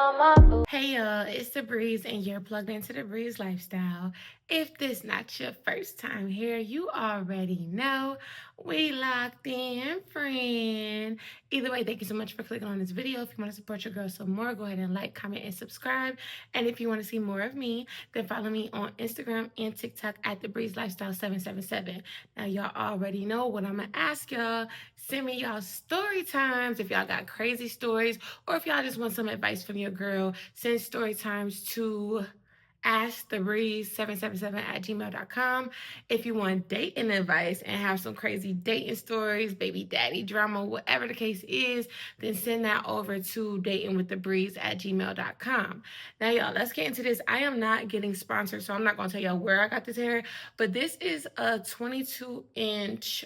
Hey y'all, it's the Breeze and you're plugged into the Breeze lifestyle. If this not your first time here, you already know we locked in, friend. Either way, thank you so much for clicking on this video. If you want to support your girl some more, go ahead and like, comment, and subscribe. And if you want to see more of me, then follow me on Instagram and TikTok at TheBreeze Lifestyle 777. Now y'all already know what I'm gonna ask y'all. Send me y'all story times if y'all got crazy stories, or if y'all just want some advice from your girl. Send story times to askthebreeze777@gmail.com. If you want dating advice and have some crazy dating stories, baby daddy drama, whatever the case is, then send that over to datingwiththebreeze@gmail.com. Now, y'all, let's get into this. I am not getting sponsored, so I'm not going to tell y'all where I got this hair, but this is a 22-inch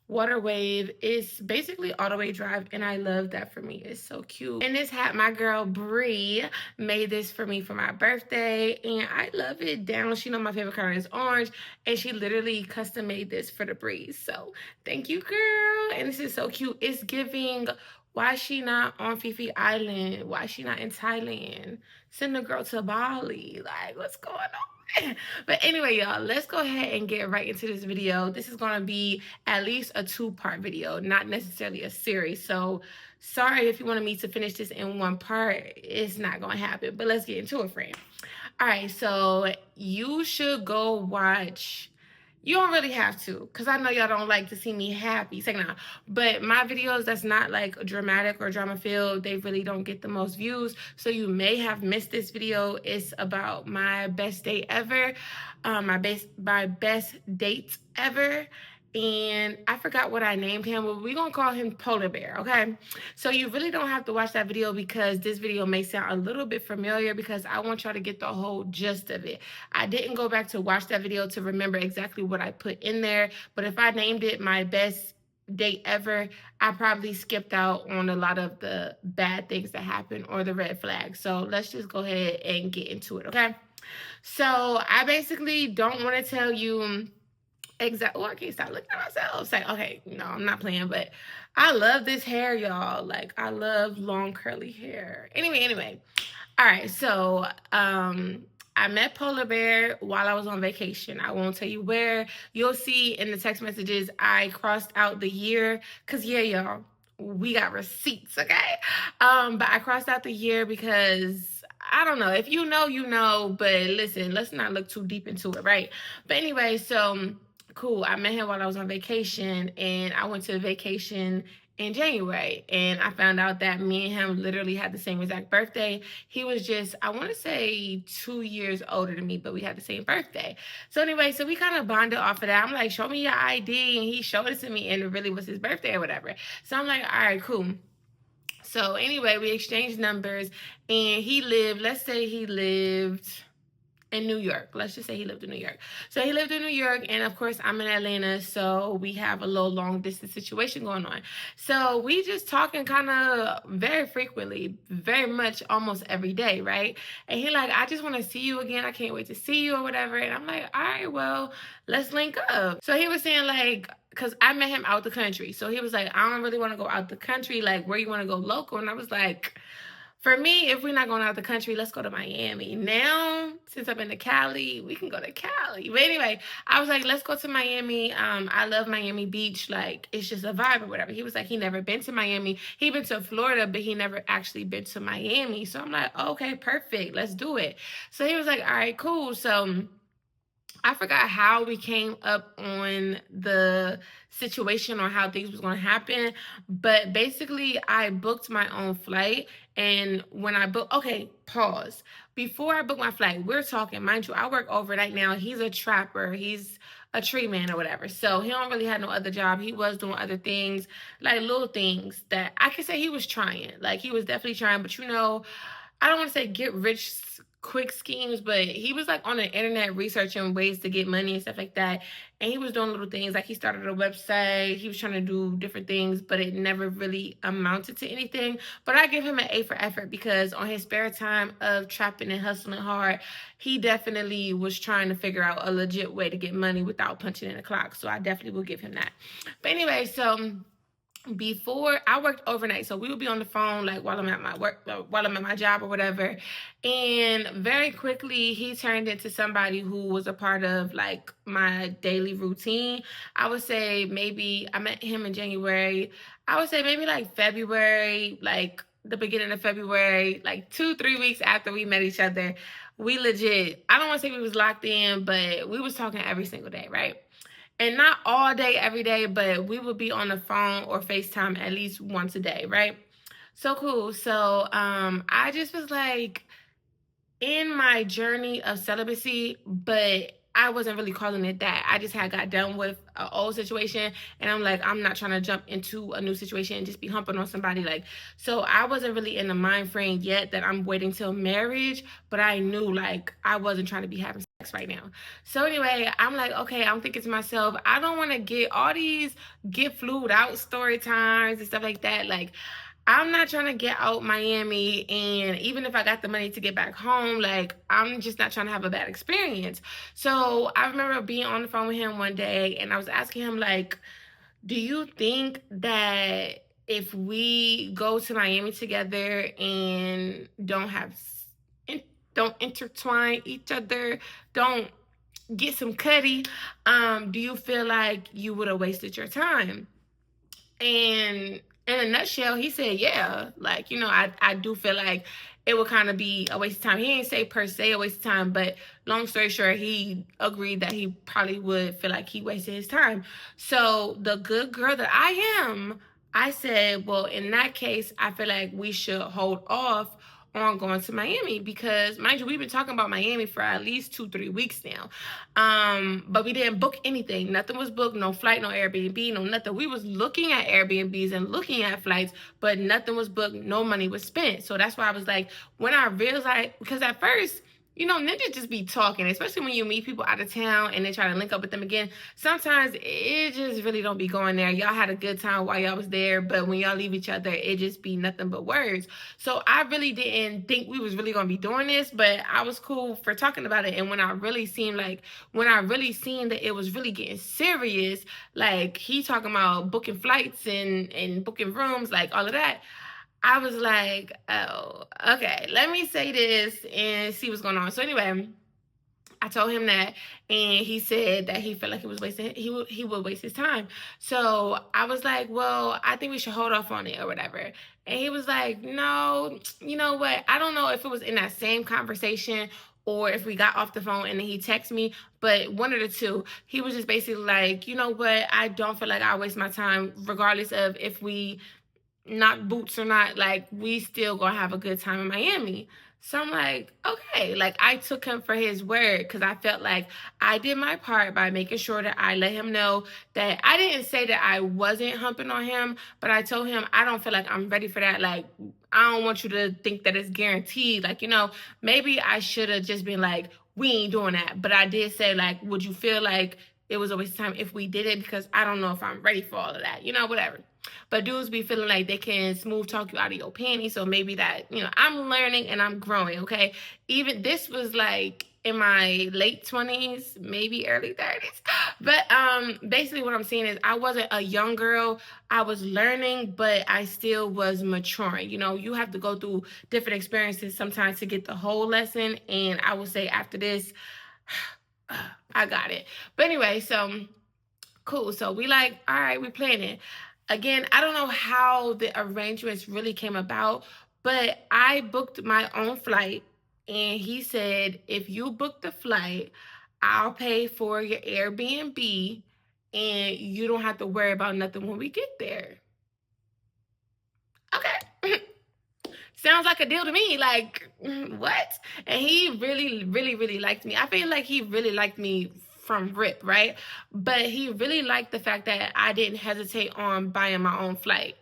water wave. Is basically all the way drive, and I love that for me. It's so cute. And this hat, my girl Bree made this for me for my birthday, and I love it down. She know my favorite color is orange, and she literally custom made this for the Breeze. So thank you, girl. And this is so cute. It's giving, why she not on Fifi Island? Why she not in Thailand? Send the girl to Bali. Like, what's going on? But anyway, y'all, let's go ahead and get right into this video. This is going to be at least a two-part video, not necessarily a series. So sorry if you wanted me to finish this in one part. It's not going to happen, but let's get into it, friend. All right, so you should go watch. You don't really have to, because I know y'all don't like to see me happy. Second out. But my videos that's not like dramatic or drama filled, they really don't get the most views. So you may have missed this video. It's about my best date ever. My best date ever. And I forgot what I named him, but we're going to call him Polar Bear, okay? So you really don't have to watch that video, because this video may sound a little bit familiar, because I want y'all to get the whole gist of it. I didn't go back to watch that video to remember exactly what I put in there, but if I named it my best date ever, I probably skipped out on a lot of the bad things that happened or the red flags. So let's just go ahead and get into it, okay? So I basically don't want to tell you exactly. Oh, I can't stop looking at myself. Say, okay, no, I'm not playing, but I love this hair, y'all. Like, I love long curly hair. Anyway. All right, so I met Polar Bear while I was on vacation. I won't tell you where. You'll see in the text messages I crossed out the year, because yeah, y'all, we got receipts, okay? But I crossed out the year because I don't know. If you know, you know. But listen, let's not look too deep into it, right? But anyway, so cool. I met him while I was on vacation, and I went to vacation in January, and I found out that me and him literally had the same exact birthday. He was just, I want to say 2 years older than me, but we had the same birthday. So anyway, so we kind of bonded off of that. I'm like, show me your ID, and he showed it to me, and it really was his birthday or whatever. So I'm like, all right, cool. So anyway, we exchanged numbers, and he lived, let's say he lived in New York. Let's just say he lived in New York. So he lived in New York, and of course I'm in Atlanta, so we have a little long distance situation going on. So we just talking kind of very frequently, very much almost every day, right? And he like, I just want to see you again. I can't wait to see you or whatever. And I'm like, all right, well, let's link up. So he was saying like, because I met him out the country. So he was like, I don't really want to go out the country. Like, where you want to go local? And I was like, for me, if we're not going out the country, let's go to Miami. Now, since I've been to Cali, we can go to Cali. But anyway, I was like, let's go to Miami. I love Miami Beach. Like, it's just a vibe or whatever. He was like, he never been to Miami. He been to Florida, but he never actually been to Miami. So I'm like, okay, perfect. Let's do it. So he was like, all right, cool. So I forgot how we came up on the situation or how things was going to happen, but basically I booked my own flight. And when I booked, okay, pause. Before I booked my flight, we're talking, mind you, I work overnight now. He's a trapper. He's a tree man or whatever. So he don't really have no other job. He was doing other things, like little things that I could say he was trying. Like, he was definitely trying, but you know, I don't want to say get rich quick schemes, but he was like on the internet researching ways to get money and stuff like that. And he was doing little things, like he started a website. He was trying to do different things, but it never really amounted to anything. But I give him an A for effort, because on his spare time of trapping and hustling hard, he definitely was trying to figure out a legit way to get money without punching in the clock. So I definitely will give him that. But anyway, so before I worked overnight, so we would be on the phone like while I'm at my work, while I'm at my job or whatever. And very quickly, he turned into somebody who was a part of like my daily routine. I would say maybe I met him in January. I would say maybe like February, like the beginning of February, like 2, 3 weeks after we met each other. We legit, I don't want to say we was locked in, but we was talking every single day, right? And not all day, every day, but we would be on the phone or FaceTime at least once a day, right? So cool. So I just was like, in my journey of celibacy, but I wasn't really calling it that. I just had got done with an old situation, and I'm like, I'm not trying to jump into a new situation and just be humping on somebody. Like, so I wasn't really in the mind frame yet that I'm waiting till marriage, but I knew like I wasn't trying to be having sex right now. So anyway, I'm like, okay, I'm thinking to myself, I don't want to get all these get flued out story times and stuff like that. Like, I'm not trying to get out Miami, and even if I got the money to get back home, like I'm just not trying to have a bad experience. So I remember being on the phone with him one day, and I was asking him like, "Do you think that if we go to Miami together and don't intertwine each other, don't get some cutty, do you feel like you would have wasted your time?" And in a nutshell, he said, yeah, like, I do feel like it would kind of be a waste of time. He didn't say per se a waste of time, but long story short, he agreed that he probably would feel like he wasted his time. So the good girl that I am, I said, well, in that case, I feel like we should hold off on going to Miami because, mind you, we've been talking about Miami for at least 2, 3 weeks now. But we didn't book anything. Nothing was booked. No flight, no Airbnb, no nothing. We was looking at Airbnbs and looking at flights, but nothing was booked. No money was spent. So that's why I was like, when I realized, because at first, ninjas just be talking, especially when you meet people out of town and they try to link up with them again. Sometimes it just really don't be going there. Y'all had a good time while y'all was there, but when y'all leave each other, it just be nothing but words. So I really didn't think we was really gonna be doing this, but I was cool for talking about it. And when I really seen that it was really getting serious, like he talking about booking flights and booking rooms, like all of that, I was like, oh, okay, let me say this and see what's going on. So anyway, I told him that, and he said that he felt like he would waste his time. So I was like, well, I think we should hold off on it or whatever. And he was like, no, you know what? I don't know if it was in that same conversation or if we got off the phone and then he texted me, but one of the two. He was just basically like, you know what? I don't feel like I waste my time, regardless of if we not boots or not, like we still gonna have a good time in Miami. So I'm like, okay, like I took him for his word because I felt like I did my part by making sure that I let him know that I didn't say that I wasn't humping on him, but I told him I don't feel like I'm ready for that. Like, I don't want you to think that it's guaranteed. Like, maybe I should have just been like, we ain't doing that. But I did say, like, would you feel like it was a waste of time if we did it? Because I don't know if I'm ready for all of that, whatever. But dudes be feeling like they can smooth talk you out of your panties. So maybe that, I'm learning and I'm growing, okay? Even this was like in my late 20s, maybe early 30s. But basically what I'm saying is I wasn't a young girl. I was learning, but I still was maturing. You have to go through different experiences sometimes to get the whole lesson. And I will say after this, I got it. But anyway, so cool. So we like, all right, we planning. Again, I don't know how the arrangements really came about, but I booked my own flight, and he said, if you book the flight, I'll pay for your Airbnb, and you don't have to worry about nothing when we get there. Okay. Sounds like a deal to me. Like, what? And he really, really, really liked me. I feel like he really liked me from rip, right? But he really liked the fact that I didn't hesitate on buying my own flight.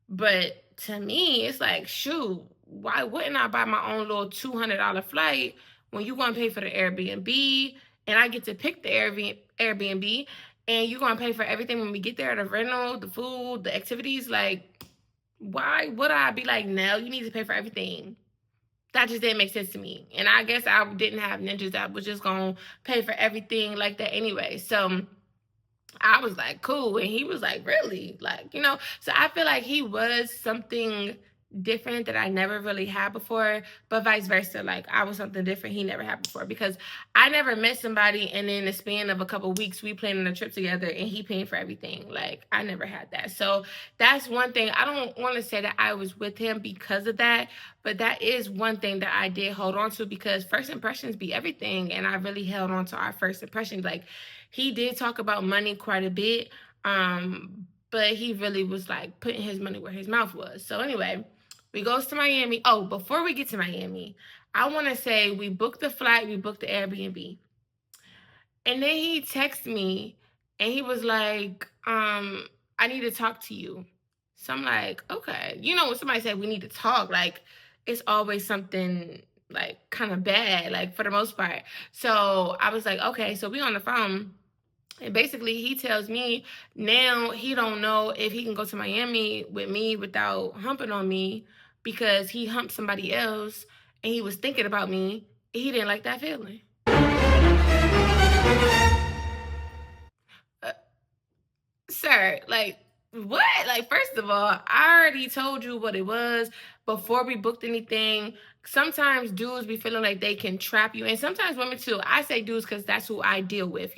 But to me, it's like, shoot, why wouldn't I buy my own little $200 flight when you're going to pay for the Airbnb and I get to pick the Airbnb and you're going to pay for everything when we get there, the rental, the food, the activities? Like, why would I be like, no, you need to pay for everything? That just didn't make sense to me. And I guess I didn't have ninjas that was just going to pay for everything like that anyway. So I was like, cool. And he was like, really? Like, so I feel like he was something different that I never really had before, but vice versa. Like, I was something different he never had before, because I never met somebody and in the span of a couple of weeks, we planning a trip together and he paying for everything. Like, I never had that. So that's one thing. I don't want to say that I was with him because of that, but that is one thing that I did hold on to, because first impressions be everything. And I really held on to our first impressions. Like, he did talk about money quite a bit, but he really was like putting his money where his mouth was. So anyway, we goes to Miami. Oh, before we get to Miami, I want to say we booked the flight, we booked the Airbnb. And then he texted me and he was like, I need to talk to you. So I'm like, okay. When somebody said we need to talk, like, it's always something like kind of bad, like, for the most part. So I was like, okay. So we on the phone. And basically he tells me now he don't know if he can go to Miami with me without humping on me, because he humped somebody else and he was thinking about me. He didn't like that feeling. Uh, Sir, like, what? Like, first of all, I already told you what it was before we booked anything. Sometimes dudes be feeling like they can trap you, and sometimes women too. I say dudes because that's who I deal with,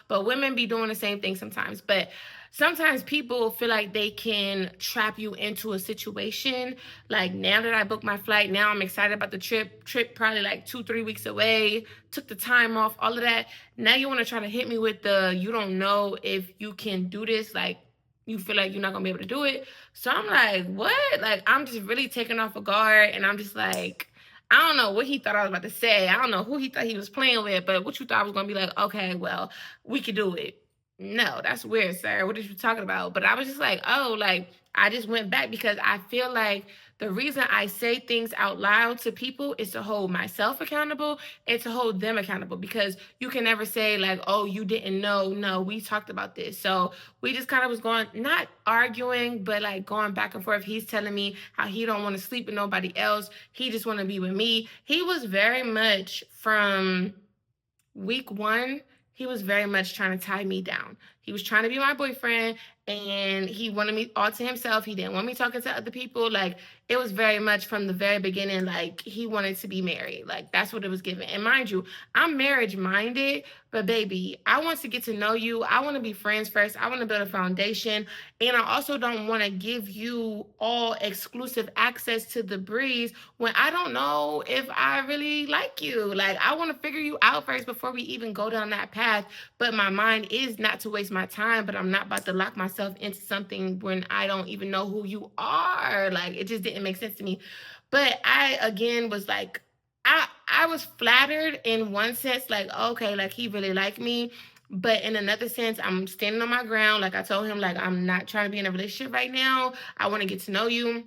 but women be doing the same thing sometimes. But sometimes people feel like they can trap you into a situation. Like, now that I booked my flight, now I'm excited about the trip probably like 2-3 weeks away, took the time off, all of that. Now you want to try to hit me with the, you don't know if you can do this, like, you feel like you're not gonna be able to do it. So I'm like, what? Like, I'm just really taken off a guard, and I'm just like, I don't know what he thought I was about to say. I don't know who he thought he was playing with, but what you thought was gonna be like, okay, well, we could do it. No, that's weird, sir. What are you talking about? But I was just like, oh, like, I just went back because I feel like the reason I say things out loud to people is to hold myself accountable and to hold them accountable, because you can never say like, oh, you didn't know. No, we talked about this. So we just kind of was going, not arguing, but like going back and forth. He's telling me how he don't want to sleep with nobody else. He just want to be with me. He was very much from week one, he was very much trying to tie me down. He was trying to be my boyfriend and he wanted me all to himself. He didn't want me talking to other people. Like, it was very much from the very beginning, like, he wanted to be married. Like, that's what it was given. And mind you, I'm marriage minded, but baby, I want to get to know you. I want to be friends first. I want to build a foundation. And I also don't want to give you all exclusive access to TheBreeze when I don't know if I really like you. Like, I want to figure you out first before we even go down that path. But my mind is not to waste my time, but I'm not about to lock myself into something when I don't even know who you are. Like, it just didn't make sense to me. But I, again, was like, I was flattered in one sense, like, okay, like, he really liked me. But in another sense, I'm standing on my ground. Like, I told him, like, I'm not trying to be in a relationship right now. I want to get to know you.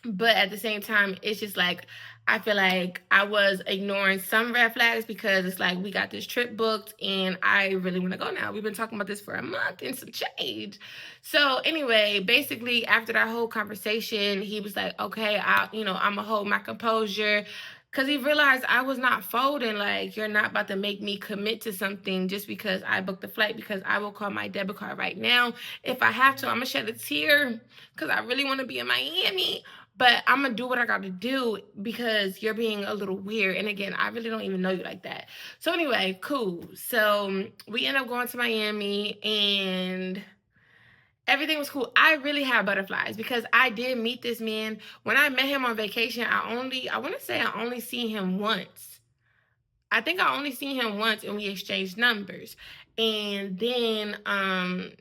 But at the same time, it's just like, I feel like I was ignoring some red flags because it's like, we got this trip booked and I really want to go now. We've been talking about this for a month and some change. So anyway, basically after that whole conversation, he was like, okay, I'm gonna hold my composure. Cause he realized I was not folding. Like, you're not about to make me commit to something just because I booked the flight, because I will call my debit card right now. If I have to, I'm gonna shed a tear because I really want to be in Miami. But I'm gonna do what I gotta do because you're being a little weird. And again, I really don't even know you like that. So anyway, cool. So we end up going to Miami and everything was cool. I really had butterflies because I did meet this man. When I met him on vacation, I want to say I only seen him once. I think I only seen him once and we exchanged numbers. And then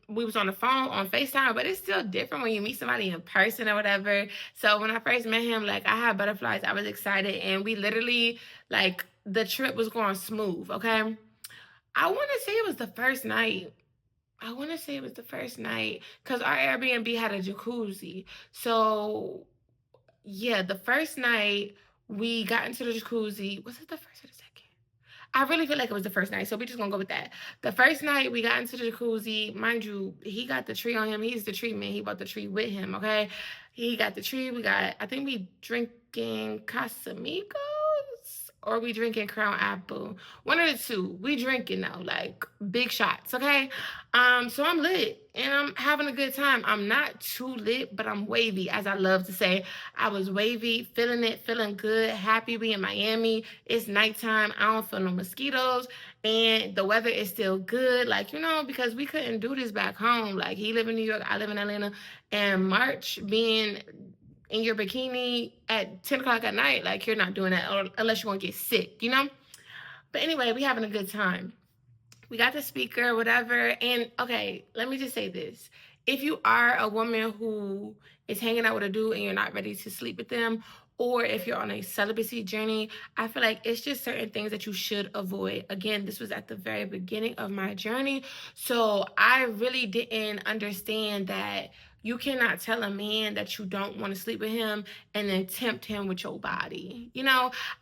we was on the phone on FaceTime, but it's still different when you meet somebody in person or whatever. So when I first met him, like, I had butterflies. I was excited and we literally, like, the trip was going smooth, okay? I want to say it was the first night. I want to say it was the first night because our Airbnb had a jacuzzi. So yeah, the first night we got into the jacuzzi. Was it the first or the second? I really feel like it was the first night, so we're just gonna go with that. The first night we got into the jacuzzi, mind you, he got the tree on him. He's the tree man. He brought the tree with him. Okay, he got the tree. I think we drinking Casamigos or we drinking Crown Apple. One of the two. We drinking though, like big shots, okay? So I'm lit and I'm having a good time. I'm not too lit, but I'm wavy, as I love to say. I was wavy, feeling it, feeling good, happy. We in Miami. It's nighttime. I don't feel no mosquitoes, and the weather is still good. Like, because we couldn't do this back home. Like, he live in New York, I live in Atlanta, and March being in your bikini at 10 o'clock at night, like, you're not doing that unless you want to get sick. But anyway, we having a good time. We got the speaker, whatever. And okay, let me just say this. If you are a woman who is hanging out with a dude and you're not ready to sleep with them, or if you're on a celibacy journey, I feel like it's just certain things that you should avoid. Again, this was at the very beginning of my journey. So I really didn't understand that you cannot tell a man that you don't want to sleep with him and then tempt him with your body.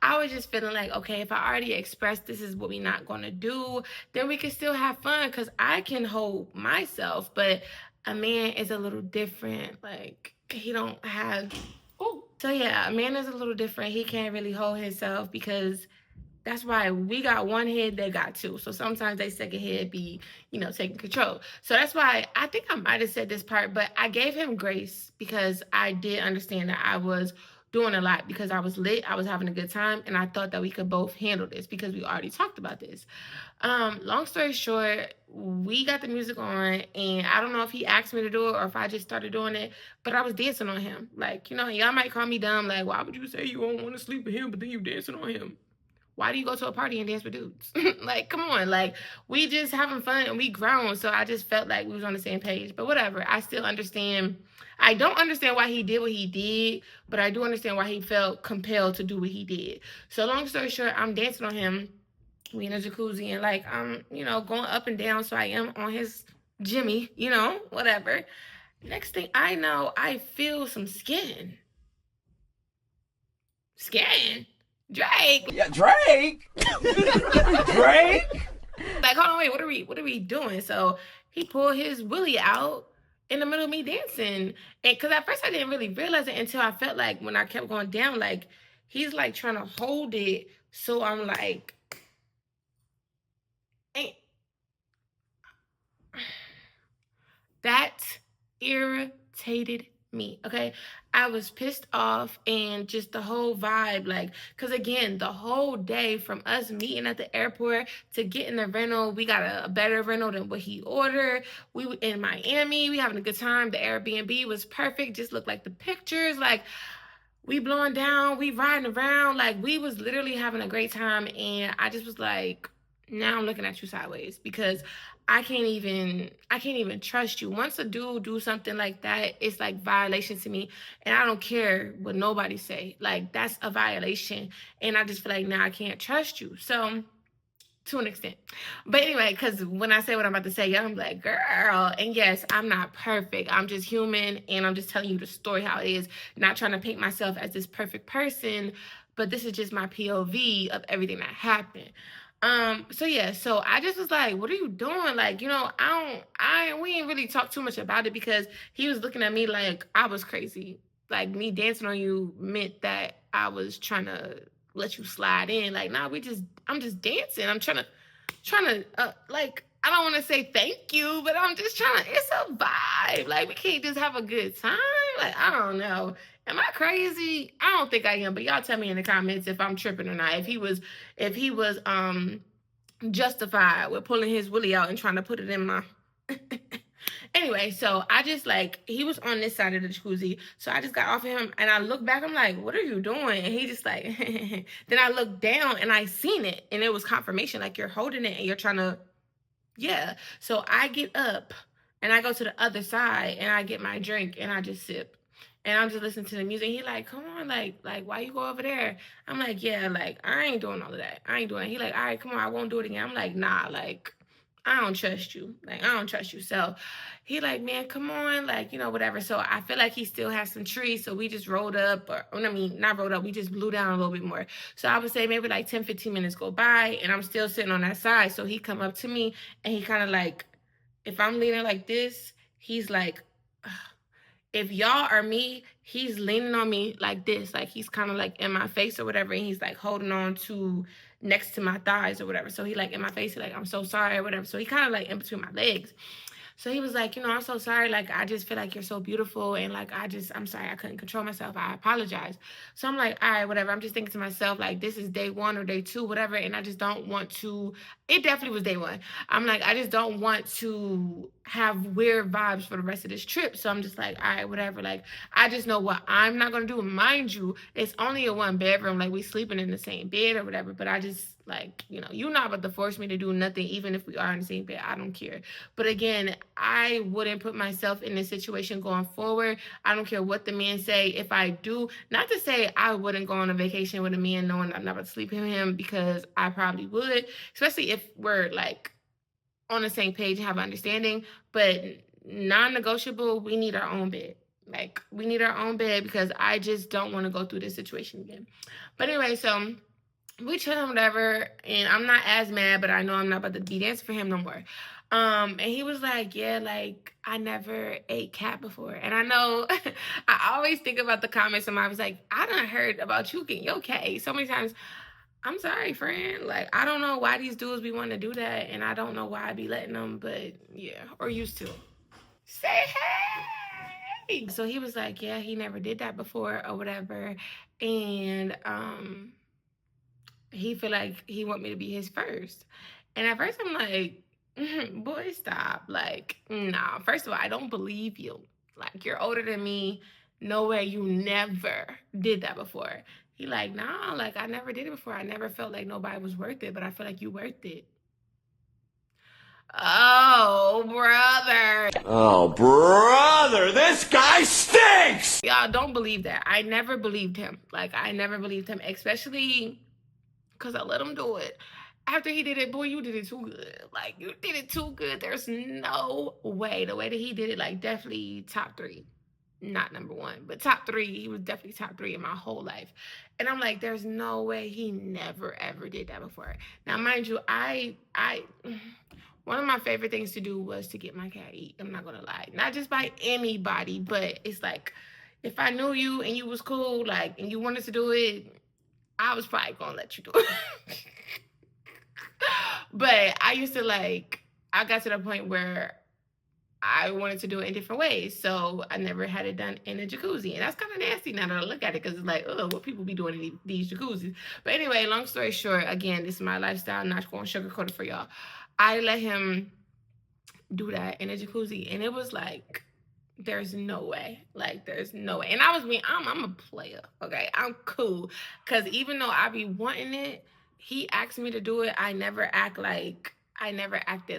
I was just feeling like, okay, if I already expressed this is what we're not going to do, then we can still have fun, because I can hold myself, but a man is a little different. Like, he don't have... Oh, so yeah, a man is a little different. He can't really hold himself, because that's why we got one head, they got two. So sometimes they second head be, taking control. So that's why I think I might have said this part, but I gave him grace because I did understand that I was doing a lot, because I was lit, I was having a good time, and I thought that we could both handle this because we already talked about this. Long story short, we got the music on, and I don't know if he asked me to do it or if I just started doing it, but I was dancing on him. Like, y'all might call me dumb, like, why would you say you don't want to sleep with him, but then you dancing on him? Why do you go to a party and dance with dudes? Like, come on. Like, we just having fun and we grown. So I just felt like we was on the same page. But whatever. I still understand. I don't understand why he did what he did, but I do understand why he felt compelled to do what he did. So long story short, I'm dancing on him. We in a jacuzzi, and like, I'm, going up and down. So I am on his Jimmy, whatever. Next thing I know, I feel some skin. Skin? Drake. Yeah, Drake. Drake. Like, hold on, wait, what are we doing? So he pulled his willy out in the middle of me dancing. And because at first I didn't really realize it until I felt like when I kept going down, like, he's like trying to hold it. So I'm like, ain't that irritated me, okay? I was pissed off, and just the whole vibe, like, because again, the whole day from us meeting at the airport to getting the rental, we got a better rental than what he ordered. We were in Miami, we having a good time. The Airbnb was perfect, just looked like the pictures. Like, we blowing down, we riding around, like, we was literally having a great time. And I just was like, now I'm looking at you sideways, because I can't even trust you. Once a dude do something like that, it's like violation to me, and I don't care what nobody say. Like, that's a violation, and I just feel like now I can't trust you. So, to an extent. But anyway, because when I say what I'm about to say, I'm like, girl. And yes, I'm not perfect. I'm just human, and I'm just telling you the story how it is. Not trying to paint myself as this perfect person, but this is just my POV of everything that happened. So yeah, so I just was like, what are you doing? Like, we ain't really talked too much about it, because he was looking at me like I was crazy. Like, me dancing on you meant that I was trying to let you slide in. Like, nah, I'm just dancing. I'm trying to, like, I don't want to say thank you, but I'm just it's a vibe. Like, we can't just have a good time. Like, I don't know. Am I crazy? I don't think I am, but y'all tell me in the comments if I'm tripping or not. If he was justified with pulling his willy out and trying to put it in my... Anyway, so I just, like, he was on this side of the jacuzzi, so I just got off of him, and I looked back, I'm like, what are you doing? And he just like... Then I looked down, and I seen it, and it was confirmation, like, you're holding it, and you're trying to... Yeah. So I get up, and I go to the other side, and I get my drink, and I just sip. And I'm just listening to the music. He like, come on, like, why you go over there? I'm like, yeah, like, I ain't doing all of that. I ain't doing it. He like, all right, come on, I won't do it again. I'm like, nah, like, I don't trust you. Like, I don't trust you. So he like, man, come on, like, whatever. So I feel like he still has some trees. So we just rolled up, not rolled up. We just blew down a little bit more. So I would say maybe like 10, 15 minutes go by, and I'm still sitting on that side. So he come up to me, and he kind of like, if I'm leaning like this, he's like... if y'all are me, he's leaning on me like this, like he's kind of like in my face or whatever, and he's like holding on to next to my thighs or whatever. So he like in my face, like I'm so sorry or whatever. So he kind of like in between my legs. So he was like, I'm so sorry. Like, I just feel like you're so beautiful. And like, I'm sorry. I couldn't control myself. I apologize. So I'm like, all right, whatever. I'm just thinking to myself, like, this is day one or day two, whatever. And I just don't want to, it definitely was day one. I'm like, I just don't want to have weird vibes for the rest of this trip. So I'm just like, all right, whatever. Like, I just know what I'm not going to do. Mind you, it's only a one bedroom. Like, we sleeping in the same bed or whatever. But I just, like, you're not about to force me to do nothing, even if we are in the same bed. I don't care. But again, I wouldn't put myself in this situation going forward. I don't care what the men say. If I do, not to say I wouldn't go on a vacation with a man knowing I'm not about to sleep with him, because I probably would, especially if we're like on the same page and have an understanding. But non-negotiable, we need our own bed. Like, we need our own bed, because I just don't want to go through this situation again. But anyway, so we chilling, whatever, and I'm not as mad, but I know I'm not about to be dancing for him no more. And he was like, yeah, like, I never ate cat before. And I know I always think about the comments, and I was like, I done heard about you getting your cat ate so many times. I'm sorry, friend. Like, I don't know why these dudes be wanting to do that, and I don't know why I be letting them, but yeah, or used to. Say hey. So he was like, yeah, he never did that before or whatever. And he feel like he want me to be his first. And at first I'm like, boy, stop. Like, nah. First of all, I don't believe you. Like, you're older than me. No way, you never did that before. He like, nah, like, I never did it before. I never felt like nobody was worth it, but I feel like you worth it. Oh, brother. Oh, brother, this guy stinks! Y'all don't believe that. I never believed him. Like, I never believed him, especially because I let him do it. After he did it, boy, you did it too good. Like, you did it too good. There's no way. The way that he did it, like, definitely top three. Not number one, but top three. He was definitely top three in my whole life. And I'm like, there's no way he never, ever did that before. Now, mind you, one of my favorite things to do was to get my cat eat. I'm not going to lie. Not just by anybody, but it's like, if I knew you and you was cool, like, and you wanted to do it, I was probably gonna let you do it. But I used to I got to the point where I wanted to do it in different ways. So I never had it done in a jacuzzi. And that's kind of nasty now that I look at it, because it's like, oh, what people be doing in these jacuzzis. But anyway, long story short, again, this is my lifestyle. I'm not going to sugarcoat it for y'all. I let him do that in a jacuzzi. And it was like, there's no way. Like, there's no way. And I was I'm a player, okay? I'm cool. Because even though I be wanting it, he asked me to do it. I never acted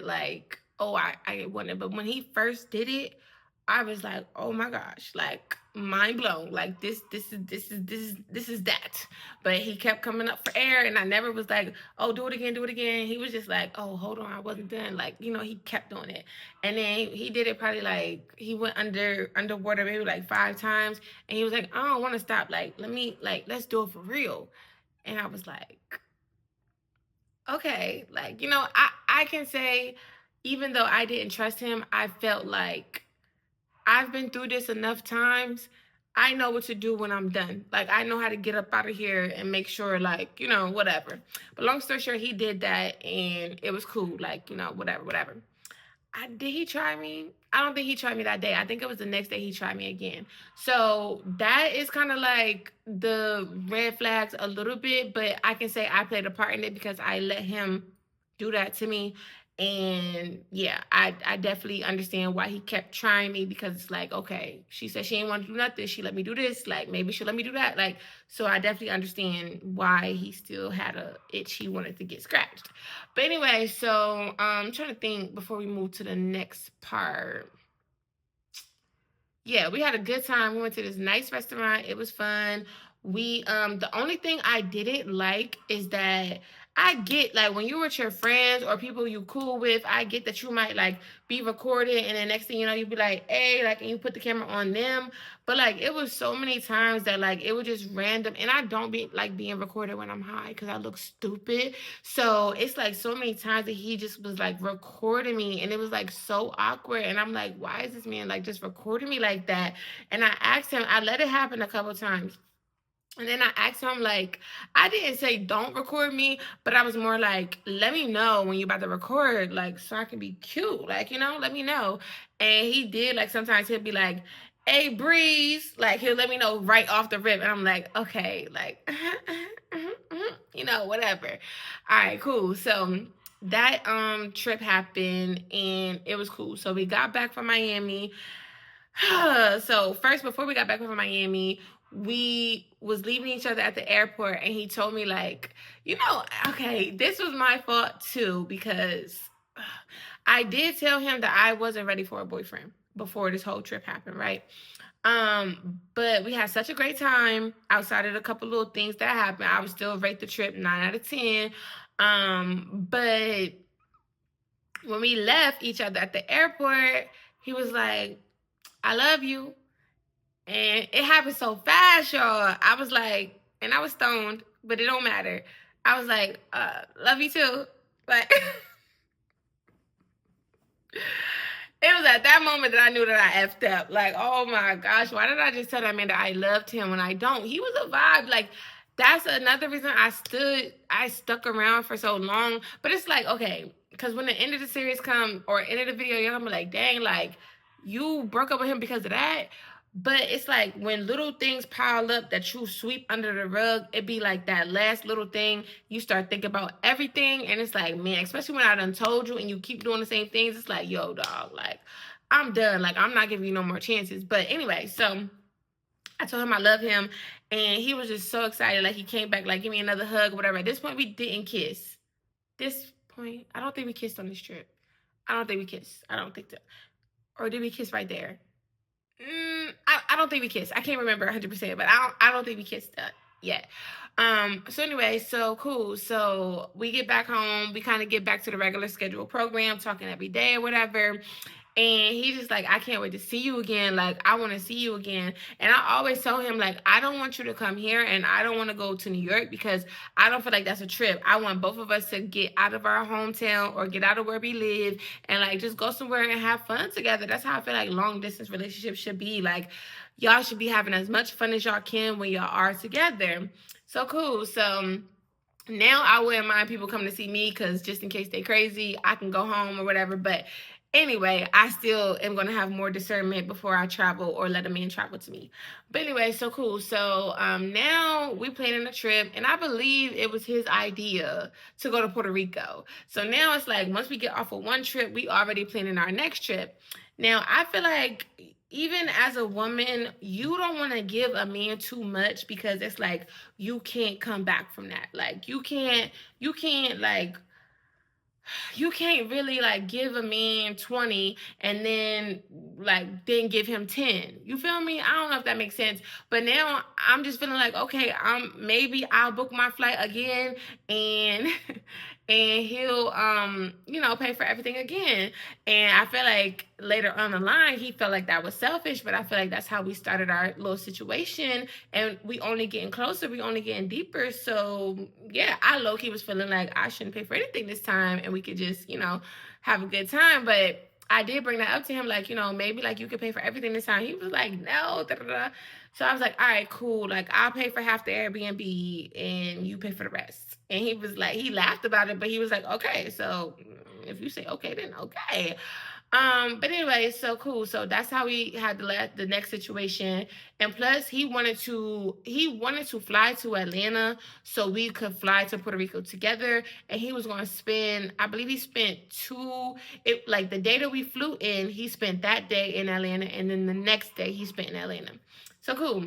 like, oh, I want it. But when he first did it, I was like, oh my gosh, like, mind blown. Like, this is that. But he kept coming up for air, and I never was like, oh, do it again, do it again. He was just like, oh, hold on, I wasn't done. Like, he kept doing it. And then he did it probably like, he went underwater maybe like 5 times, and he was like, I don't want to stop. Like, let's do it for real. And I was like, okay, like, I can say, even though I didn't trust him, I felt like I've been through this enough times. I know what to do when I'm done. Like, I know how to get up out of here and make sure, like, whatever. But long story short, he did that, and it was cool. Like, whatever. Did he try me? I don't think he tried me that day. I think it was the next day he tried me again. So that is kind of like the red flags a little bit, but I can say I played a part in it because I let him do that to me. And yeah, I definitely understand why he kept trying me, because it's like, okay, she said she didn't want to do nothing. She let me do this. Like, maybe she'll let me do that. Like, so I definitely understand why he still had a itch he wanted to get scratched. But anyway, so I'm trying to think before we move to the next part. Yeah, we had a good time. We went to this nice restaurant. It was fun. We the only thing I didn't like is that I get like when you're with your friends or people you cool with, I get that you might like be recorded and then next thing you know, you be like, hey, like, and you put the camera on them. But like it was so many times that like it was just random, and I don't be like being recorded when I'm high because I look stupid. So it's like so many times that he just was like recording me, and it was like so awkward. And I'm like, why is this man like just recording me like that? And I asked him, I let it happen a couple times. And then I asked him, like, I didn't say don't record me, but I was more like, let me know when you're about to record, like, so I can be cute, like, let me know. And he did, like, sometimes he'll be like, hey, Breeze, like, he'll let me know right off the rip. And I'm like, okay, like, whatever. All right, cool. So that trip happened and it was cool. So we got back from Miami. So first, before we got back from Miami, we was leaving each other at the airport, and he told me like, okay, this was my fault too because I did tell him that I wasn't ready for a boyfriend before this whole trip happened, right? But we had such a great time outside of a couple little things that happened. I would still rate the trip 9 out of 10. But when we left each other at the airport, he was like, I love you. And it happened so fast, y'all. I was like, and I was stoned, but it don't matter. I was like, love you too. Like, it was at that moment that I knew that I effed up. Like, oh my gosh, why did I just tell that man that I loved him when I don't? He was a vibe. Like, that's another reason I stuck around for so long. But it's like, okay, because when the end of the series come or end of the video, you're gonna be like, dang, like, you broke up with him because of that. But it's like when little things pile up that you sweep under the rug, it be like that last little thing. You start thinking about everything, and it's like, man, especially when I done told you and you keep doing the same things, it's like, yo, dog, like, I'm done. Like, I'm not giving you no more chances. But anyway, so I told him I love him, and he was just so excited. Like, he came back, like, give me another hug, whatever. At this point, we didn't kiss. This point, I don't think we kissed on this trip. I don't think we kissed. I don't think that. Or did we kiss right there? I don't think we kissed. I can't remember 100%, but I don't think we kissed yet. So anyway, so cool. So we get back home. We kind of get back to the regular schedule program, talking every day or whatever. And he just like, I can't wait to see you again. Like, I want to see you again. And I always tell him, like, I don't want you to come here and I don't want to go to New York because I don't feel like that's a trip. I want both of us to get out of our hometown or get out of where we live and like just go somewhere and have fun together. That's how I feel like long distance relationships should be. Like, y'all should be having as much fun as y'all can when y'all are together. So cool. So now I wouldn't mind people coming to see me because just in case they crazy, I can go home or whatever. But anyway, I still am going to have more discernment before I travel or let a man travel to me. But anyway, so cool. So now we planning a trip, and I believe it was his idea to go to Puerto Rico. So now it's like once we get off of one trip, we already planning our next trip. Now I feel like even as a woman, you don't want to give a man too much because it's like you can't come back from that. Like you can't like you can't really like give a man 20 and then give him 10. You feel me? I don't know if that makes sense. But now I'm just feeling like, okay, maybe I'll book my flight again and and he'll pay for everything again. And I feel like later on the line he felt like that was selfish, but I feel like that's how we started our little situation, and we only getting closer, we only getting deeper. So yeah, I low-key was feeling like I shouldn't pay for anything this time and we could just have a good time. But I did bring that up to him, like, maybe like you could pay for everything this time. He was like, no, da, da, da. So I was like, all right, cool. Like, I'll pay for half the Airbnb and you pay for the rest. And he was like, he laughed about it, but he was like, okay, so if you say okay, then okay. But anyway, so cool. So that's how we had the next situation. And plus he wanted to fly to Atlanta so we could fly to Puerto Rico together. And he was gonna spend, I believe he spent like the day that we flew in, he spent that day in Atlanta, and then the next day he spent in Atlanta. So cool.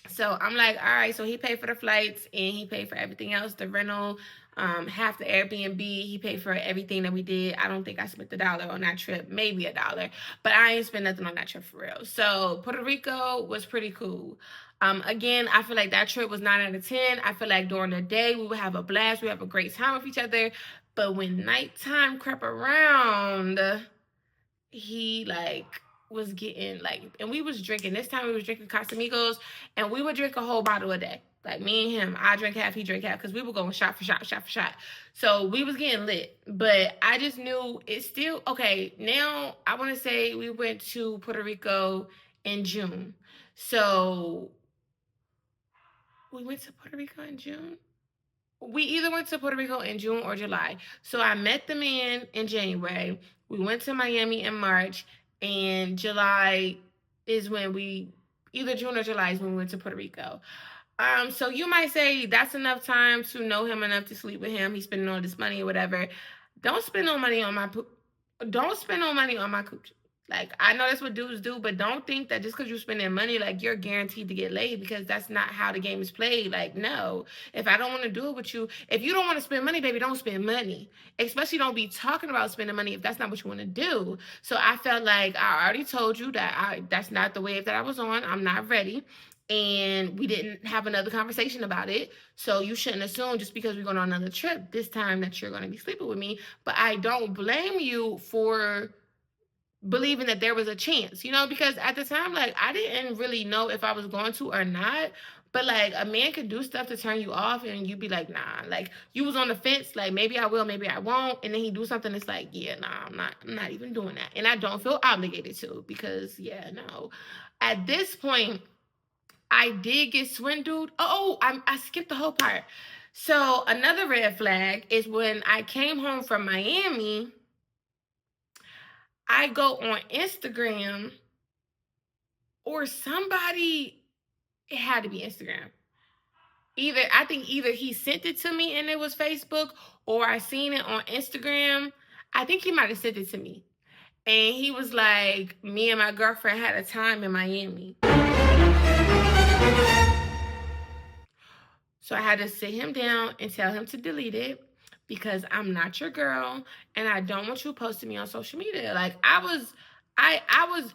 So I'm like, all right, so he paid for the flights and he paid for everything else, the rental, half the Airbnb. He paid for everything that we did. I don't think I spent $1 on that trip, maybe $1, but I ain't spent nothing on that trip for real. So Puerto Rico was pretty cool. Again, I feel like that trip was 9 out of 10. I feel like during the day we would have a blast, we have a great time with each other. But when nighttime crept around, he like was getting like, and we was drinking. This time we was drinking Casamigos, and we would drink a whole bottle a day. Like me and him, I drink half, he drink half, because we were going shot for shot, shot for shot. So we was getting lit, but I just knew it's still okay. Now I want to say we went to Puerto Rico in June. So we went to Puerto Rico in June. We either went to Puerto Rico in June or July. So I met the man in January. We went to Miami in March, and July is when we, either June or July is when we went to Puerto Rico. So you might say that's enough time to know him enough to sleep with him. He's spending all this money or whatever. Don't spend no money on my don't spend no money on my coochie. Like, I know that's what dudes do, but don't think that just because you're spending money, like, you're guaranteed to get laid, because that's not how the game is played. Like, no. If I don't want to do it with you, if you don't want to spend money, baby, don't spend money. Especially don't be talking about spending money if that's not what you want to do. So I felt like I already told you that that's not the wave that I was on. I'm not ready. And we didn't have another conversation about it. So you shouldn't assume just because we're going on another trip this time that you're going to be sleeping with me. But I don't blame you for believing that there was a chance, because at the time, like, I didn't really know if I was going to or not. But like, a man could do stuff to turn you off, and you'd be like, nah. Like, you was on the fence, like, maybe I will, maybe I won't, and then he do something that's like, yeah, nah, I'm not even doing that, and I don't feel obligated to, because yeah, no. At this point, I did get swindled. Oh, I skipped the whole part. So another red flag is when I came home from Miami. I go on Instagram, or somebody, it had to be Instagram. I think either he sent it to me and it was Facebook, or I seen it on Instagram. I think he might have sent it to me. And he was like, me and my girlfriend had a time in Miami. So I had to sit him down and tell him to delete it, because I'm not your girl, and I don't want you posting me on social media. Like, I was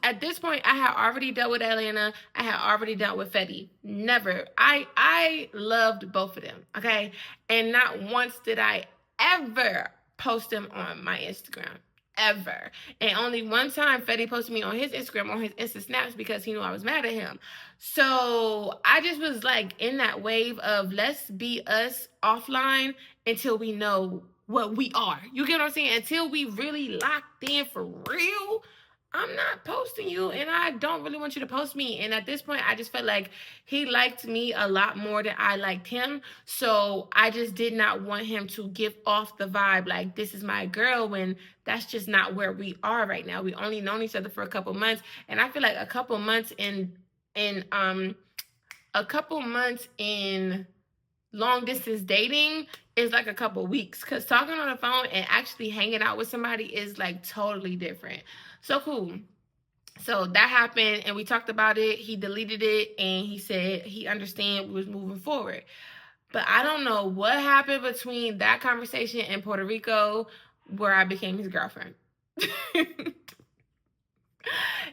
at this point, I had already dealt with Atlanta. I had already dealt with Fetty. Never. I loved both of them, okay? And not once did I ever post them on my Instagram. Ever. And only one time Fetty posted me on his Instagram, on his Insta Snaps, because he knew I was mad at him. So I just was like in that wave of, let's be us offline until we know what we are. You get what I'm saying? Until we really locked in for real, I'm not posting you, and I don't really want you to post me. And at this point, I just felt like he liked me a lot more than I liked him. So I just did not want him to give off the vibe like, this is my girl, when that's just not where we are right now. We only known each other for a couple months. And I feel like a couple months in long distance dating is like a couple weeks, because talking on the phone and actually hanging out with somebody is like totally different. So cool. So that happened, and we talked about it. He deleted it, and he said he understand we was moving forward. But I don't know what happened between that conversation and Puerto Rico where I became his girlfriend.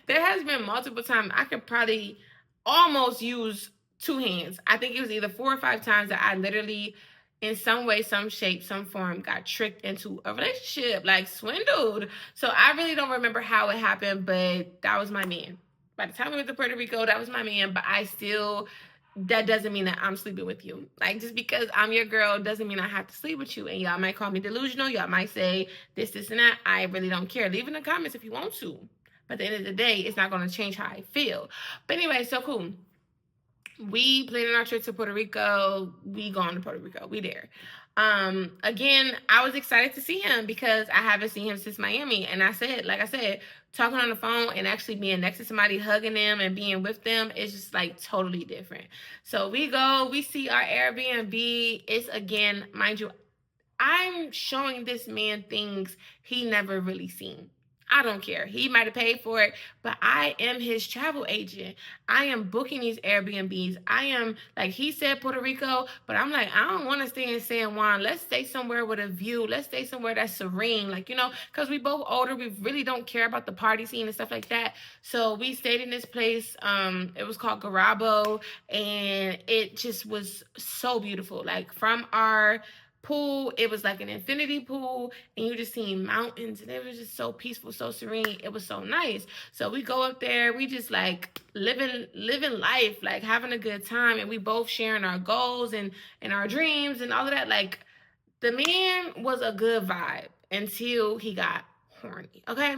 There has been multiple times. I could probably almost use two hands. I think it was either 4 or 5 times that I literally, in some way, some shape, some form, got tricked into a relationship, like swindled. So I really don't remember how it happened, but that was my man. By the time we went to Puerto Rico, that was my man. But that doesn't mean that I'm sleeping with you. Like, just because I'm your girl doesn't mean I have to sleep with you. And y'all might call me delusional. Y'all might say this, and that. I really don't care. Leave in the comments if you want to. But at the end of the day, it's not going to change how I feel. But anyway, so cool. We planning our trip to Puerto Rico. We going to Puerto Rico. We there. Again, I was excited to see him because I haven't seen him since Miami. And like I said, talking on the phone and actually being next to somebody, hugging them and being with them is just like totally different. So we see our Airbnb. It's, again, mind you, I'm showing this man things he never really seen. I don't care. He might have paid for it, but I am his travel agent. I am booking these Airbnbs. I am, like, he said Puerto Rico, but I'm like, I don't want to stay in San Juan. Let's stay somewhere with a view. Let's stay somewhere that's serene. Like, because we both older. We really don't care about the party scene and stuff like that. So we stayed in this place. It was called Garabo, and it just was so beautiful. Like, from our pool, it was like an infinity pool, and you just seen mountains, and it was just so peaceful, so serene. It was so nice. So we go up there, we just like living life, like having a good time, and we both sharing our goals and our dreams and all of that. Like, the man was a good vibe until he got horny. Okay,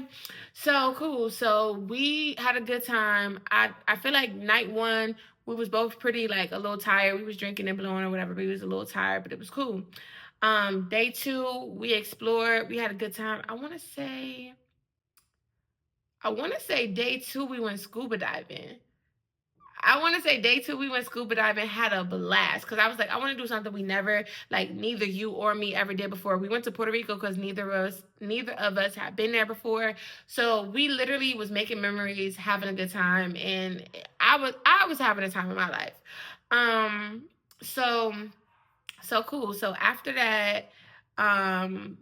so cool. So we had a good time. I feel like night one we was both pretty, like, a little tired. We was drinking and blowing or whatever, but we was a little tired, but it was cool. Day two, we explored. We had a good time. I want to say day two we went scuba diving. I want to say day two we went scuba diving, had a blast, because I was like, I want to do something we never, like, neither you or me ever did before. We went to Puerto Rico because neither of us had been there before. So we literally was making memories, having a good time, and I was having a time of my life. Um, so so cool. So after that, um,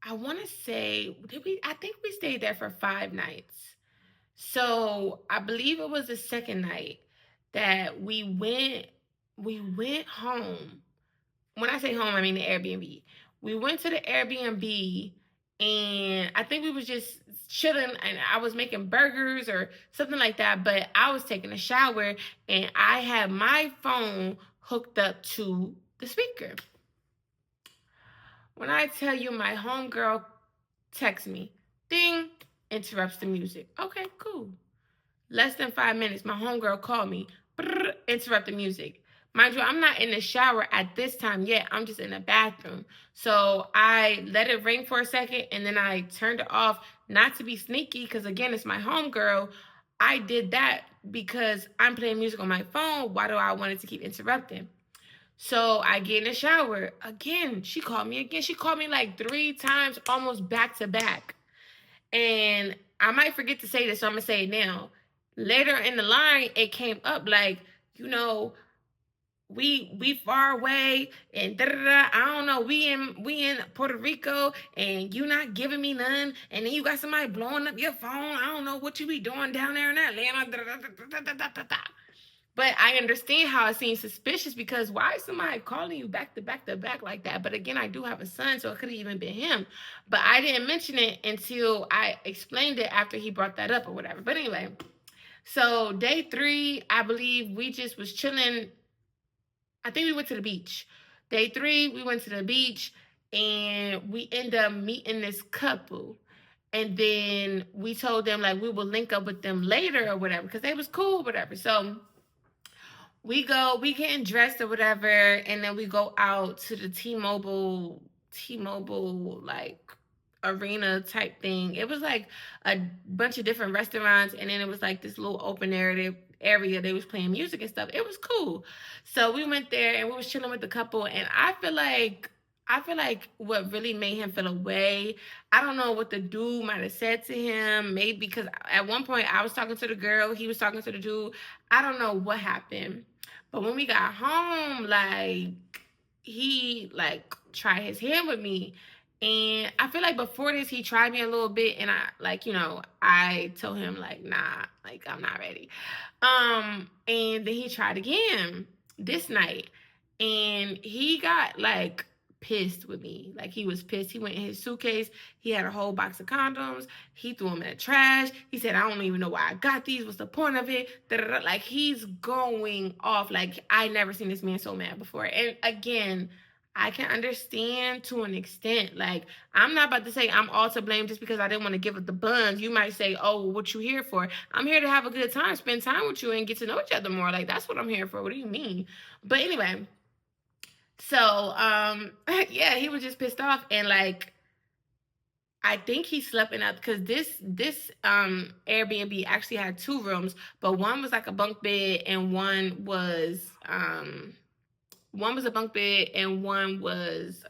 I want to say, did we? I think we stayed there for 5 nights. So I believe it was the second night that we went home. When I say home, I mean the Airbnb. We went to the Airbnb, and I think we was just chilling, and I was making burgers or something like that, but I was taking a shower, and I had my phone hooked up to the speaker. When I tell you, my homegirl texts me, ding, interrupts the music. Okay, cool. Less than 5 minutes, my homegirl called me, brrr, interrupt the music. Mind you, I'm not in the shower at this time yet. I'm just in the bathroom. So I let it ring for a second, and then I turned it off, not to be sneaky, because again, it's my homegirl. I did that because I'm playing music on my phone. Why do I want it to keep interrupting? So I get in the shower. Again, she called me again. She called me like 3 times, almost back to back. And I might forget to say this, so I'm gonna say it now. Later in the line, it came up like, you know, we far away, and da da da. I don't know. We in Puerto Rico, and you not giving me none. And then you got somebody blowing up your phone. I don't know what you be doing down there in Atlanta. Da, da, da, da, da, da, da. But I understand how it seems suspicious, because why is somebody calling you back to back to back like that? But again, I do have a son, so it could have even been him. But I didn't mention it until I explained it after he brought that up or whatever. But anyway, so day three, I believe we just was chilling. I think we went to the beach. Day three, we went to the beach, and we end up meeting this couple. And then we told them, like, we will link up with them later or whatever, because they was cool, whatever. So we getting dressed or whatever, and then we go out to the T-Mobile like arena type thing. It was like a bunch of different restaurants, and then it was like this little open area. They was playing music and stuff. It was cool. So we went there, and we was chilling with the couple, and I feel like what really made him feel away, I don't know what the dude might have said to him. Maybe because at one point I was talking to the girl, he was talking to the dude. I don't know what happened. But when we got home, like, he like tried his hand with me. And I feel like before this he tried me a little bit, and I, like, I told him like, nah, like, I'm not ready. And then he tried again this night, and he got like pissed with me. Like, he was pissed. He went in his suitcase. He had a whole box of condoms. He threw them in the trash. He said, I don't even know why I got these. What's the point of it? Da-da-da. Like, he's going off. Like, I never seen this man so mad before. And again, I can understand to an extent. Like, I'm not about to say I'm all to blame just because I didn't want to give it the buns. You might say, oh, what you here for? I'm here to have a good time, spend time with you, and get to know each other more. Like, that's what I'm here for. What do you mean? But anyway, so yeah, he was just pissed off, and like, I think he slept in that, because this Airbnb actually had 2 rooms, but one was like a bunk bed, and one was a bunk bed, and one was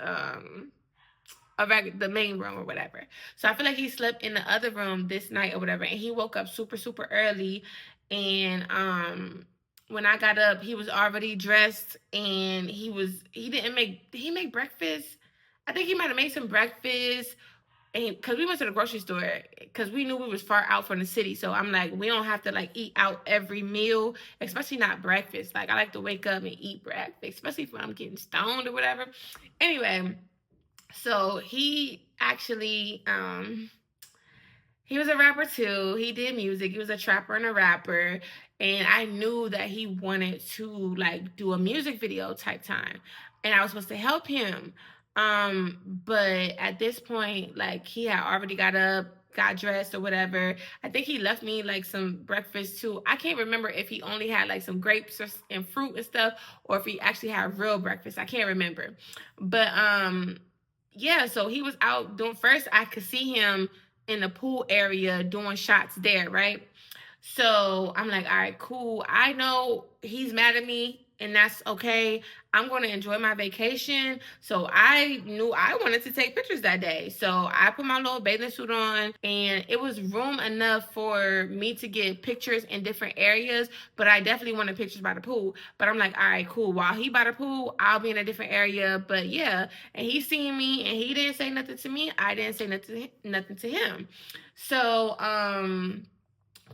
the main room or whatever. So I feel like he slept in the other room this night or whatever, and he woke up super super early, and when I got up, he was already dressed, and he made breakfast. I think he might have made some breakfast, and because we went to the grocery store, because we knew we was far out from the city. So I'm like, we don't have to like eat out every meal, especially not breakfast. Like I like to wake up and eat breakfast, especially if I'm getting stoned or whatever. Anyway, so he was a rapper too. He did music. He was a trapper and a rapper. And I knew that he wanted to like do a music video type time. And I was supposed to help him. But at this point, like he had already got up, got dressed or whatever. I think he left me like some breakfast too. I can't remember if he only had like some grapes and fruit and stuff, or if he actually had real breakfast. I can't remember. But yeah, so he was out doing, first I could see him in the pool area doing shots there, right? So I'm like, all right, cool. I know he's mad at me, and that's okay. I'm going to enjoy my vacation. So I knew I wanted to take pictures that day. So I put my little bathing suit on, and it was room enough for me to get pictures in different areas, but I definitely wanted pictures by the pool. But I'm like, all right, cool. While he by the pool, I'll be in a different area. But yeah, and he seen me, and he didn't say nothing to me. I didn't say nothing to him. So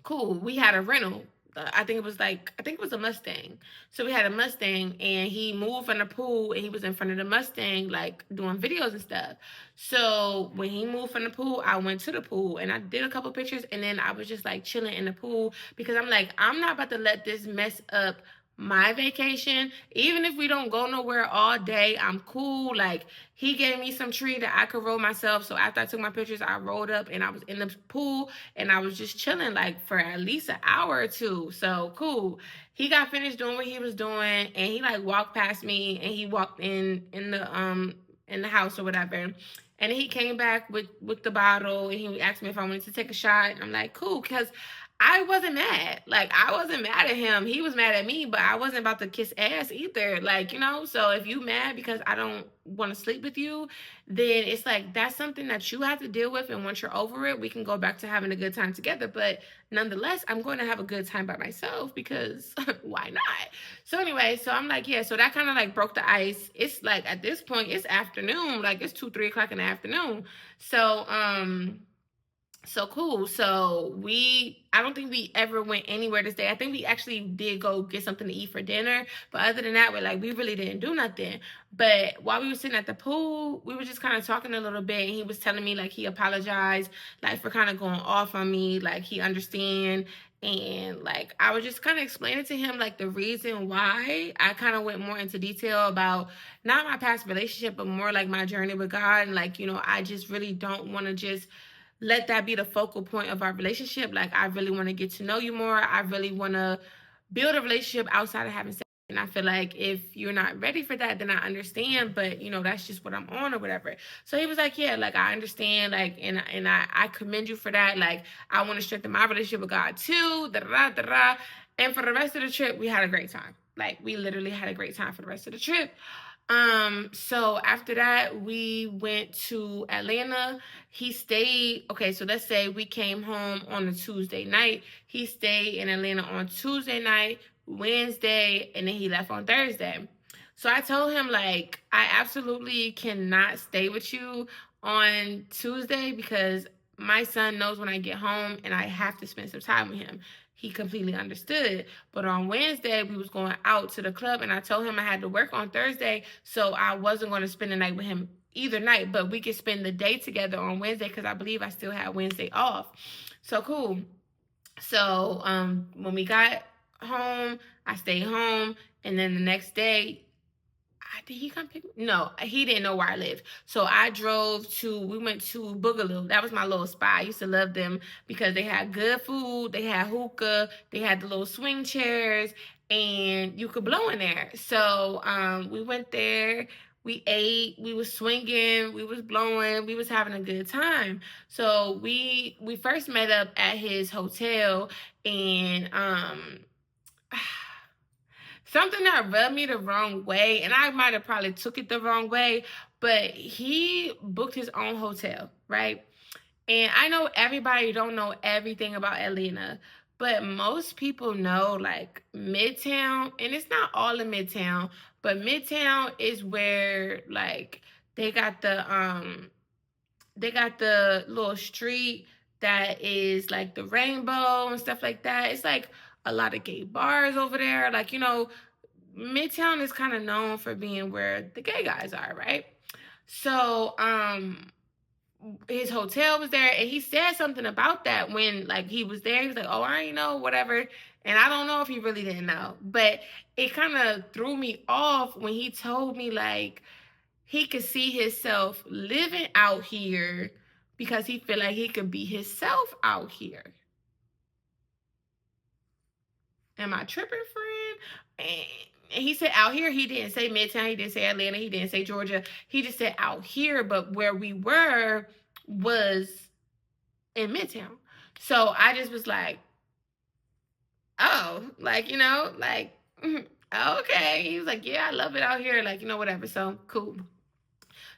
cool. We had a rental. I think it was a Mustang. So we had a Mustang, and he moved from the pool, and he was in front of the Mustang, like doing videos and stuff. So when he moved from the pool, I went to the pool, and I did a couple pictures, and then I was just like chilling in the pool, because I'm like, I'm not about to let this mess up my vacation. Even if we don't go nowhere all day, I'm cool. Like he gave me some tree that I could roll myself. So after I took my pictures, I rolled up, and I was in the pool, and I was just chilling like for at least an hour or two. So cool. He got finished doing what he was doing, and he like walked past me, and he walked in the house or whatever. And he came back with the bottle, and he asked me if I wanted to take a shot. And I'm like, cool, because I wasn't mad. Like I wasn't mad at him. He was mad at me, but I wasn't about to kiss ass either. Like, so if you mad because I don't want to sleep with you, then it's like that's something that you have to deal with, and once you're over it, we can go back to having a good time together. But nonetheless, I'm going to have a good time by myself, because why not? So anyway, so I'm like, yeah, so that kind of like broke the ice. It's like at this point, it's afternoon, like it's 2, 3 o'clock in the afternoon. So cool. So I don't think we ever went anywhere this day. I think we actually did go get something to eat for dinner. But other than that, we really didn't do nothing. But while we were sitting at the pool, we were just kind of talking a little bit. And he was telling me like he apologized, like for kind of going off on me, like he understand. And like I was just kind of explaining to him like the reason why. I kind of went more into detail about not my past relationship, but more like my journey with God. And like, I just really don't want to just let that be the focal point of our relationship. Like, I really want to get to know you more. I really want to build a relationship outside of having sex. And I feel like if you're not ready for that, then I understand. But that's just what I'm on or whatever. So he was like, yeah, like I understand, like, and I commend you for that. Like, I want to strengthen my relationship with God too. Da da da da. And for the rest of the trip, we had a great time. Like, we literally had a great time for the rest of the trip. So after that, we went to Atlanta. He stayed, okay, so let's say we came home on a Tuesday night. He stayed in Atlanta on Tuesday night, Wednesday, and then he left on Thursday. So I told him, like, I absolutely cannot stay with you on Tuesday, because my son knows when I get home and I have to spend some time with him. He completely understood. But on Wednesday, we was going out to the club, and I told him I had to work on Thursday, so I wasn't going to spend the night with him either night, but we could spend the day together on Wednesday, because I believe I still had Wednesday off. So cool. So when we got home, I stayed home, and then the next day, did he come pick me? No, he didn't know where I lived. So we went to Boogaloo. That was my little spot. I used to love them because they had good food, they had hookah, they had the little swing chairs, and you could blow in there. So we went there, we ate, we was swinging, we was blowing, we was having a good time. So we first met up at his hotel, and something that rubbed me the wrong way, and I might have probably took it the wrong way, but he booked his own hotel, right? And I know everybody don't know everything about Atlanta, but most people know like Midtown, and it's not all in Midtown, but Midtown is where like they got the little street that is like the rainbow and stuff like that. It's like a lot of gay bars over there. Like, Midtown is kind of known for being where the gay guys are, right? So, his hotel was there, and he said something about that when like he was there. He was like, "Oh, I ain't know, whatever." And I don't know if he really didn't know, but it kind of threw me off when he told me like he could see himself living out here because he feel like he could be himself out here. Am I tripping, friend? And he said out here. He didn't say Midtown. He didn't say Atlanta. He didn't say Georgia. He just said out here. But where we were was in Midtown. So I just was like, oh, like, like, okay. He was like, yeah, I love it out here. Like, whatever. So cool.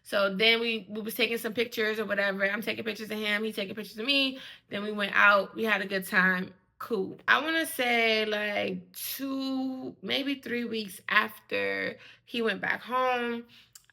So then we was taking some pictures or whatever. I'm taking pictures of him. He taking pictures of me. Then we went out. We had a good time. Cool. I want to say like 2, maybe 3 weeks after he went back home,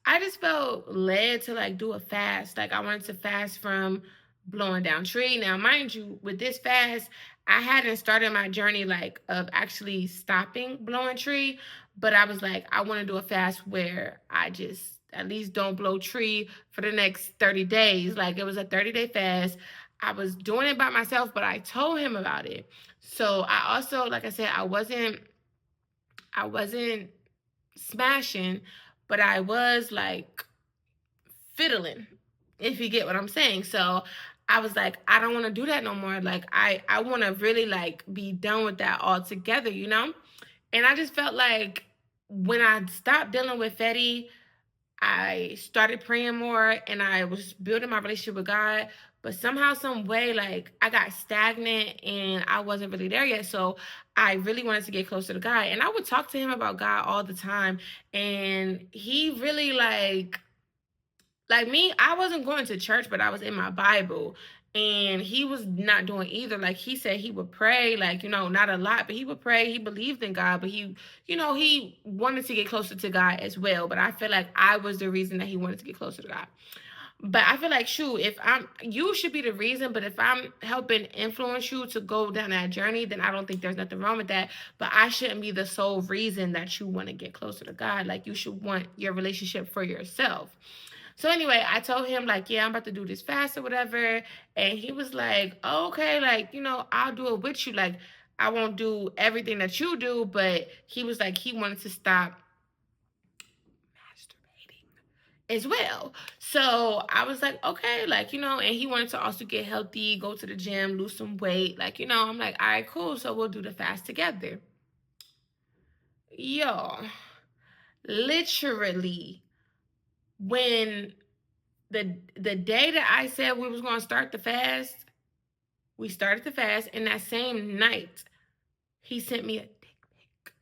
I just felt led to like do a fast. Like I wanted to fast from blowing down tree. Now, mind you, with this fast, I hadn't started my journey like of actually stopping blowing tree, but I was like, I want to do a fast where I just at least don't blow tree for the next 30 days. Like it was a 30-day fast. I was doing it by myself, but I told him about it. So I also, like I said, I wasn't smashing, but I was like fiddling, if you get what I'm saying. So I was like, I don't want to do that no more. Like I want to really like be done with that altogether. And I just felt like when I stopped dealing with Fetty, I started praying more and I was building my relationship with God. But somehow, some way, like I got stagnant and I wasn't really there yet. So I really wanted to get closer to God. And I would talk to him about God all the time. And he really like me, I wasn't going to church, but I was in my Bible. And he was not doing either. Like he said he would pray, like, not a lot, but he would pray. He believed in God, but he wanted to get closer to God as well. But I feel like I was the reason that he wanted to get closer to God. But I feel like, shoot, you should be the reason, but if I'm helping influence you to go down that journey, then I don't think there's nothing wrong with that. But I shouldn't be the sole reason that you want to get closer to God. Like you should want your relationship for yourself. So anyway, I told him like, yeah, I'm about to do this fast or whatever. And he was like, oh, okay, like, I'll do it with you. Like, I won't do everything that you do, but he was like, he wanted to stop masturbating as well. So I was like, okay, like, and he wanted to also get healthy, go to the gym, lose some weight. Like, I'm like, all right, cool. So we'll do the fast together. Yo, literally, when the day that I said we was gonna start the fast, we started the fast, and that same night, he sent me a dick pic.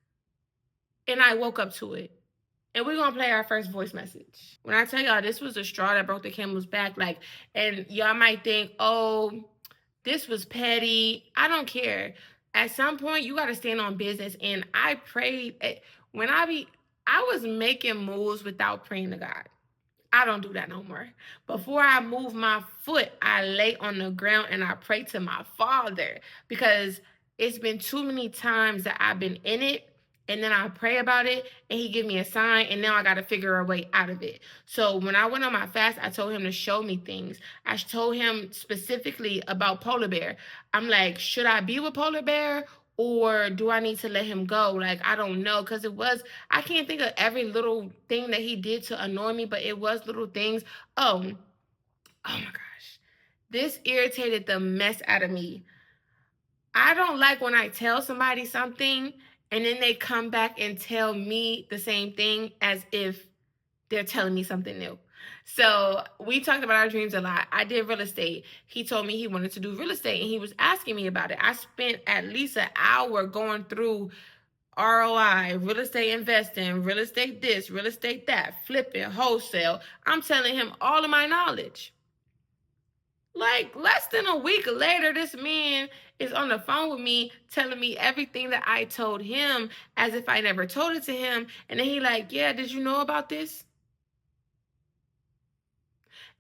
And I woke up to it. And we're gonna play our first voice message. When I tell y'all this was the straw that broke the camel's back, like, and y'all might think, oh, this was petty. I don't care. At some point, you gotta stand on business. And I prayed when I was making moves without praying to God. I don't do that no more. Before I move my foot, I lay on the ground and I pray to my Father because it's been too many times that I've been in it and then I pray about it and he give me a sign and now I got to figure a way out of it. So when I went on my fast, I told him to show me things. I told him specifically about Polar Bear. I'm like, should I be with Polar Bear or do I need to let him go? Like, I don't know. Because I can't think of every little thing that he did to annoy me, but it was little things. Oh my gosh. This irritated the mess out of me. I don't like when I tell somebody something and then they come back and tell me the same thing as if they're telling me something new. So we talked about our dreams a lot. I did real estate. He told me he wanted to do real estate and he was asking me about it. I spent at least an hour going through ROI, real estate investing, real estate this, real estate that, flipping, wholesale. I'm telling him all of my knowledge. Like less than a week later, this man is on the phone with me telling me everything that I told him as if I never told it to him. And then he like, yeah, did you know about this?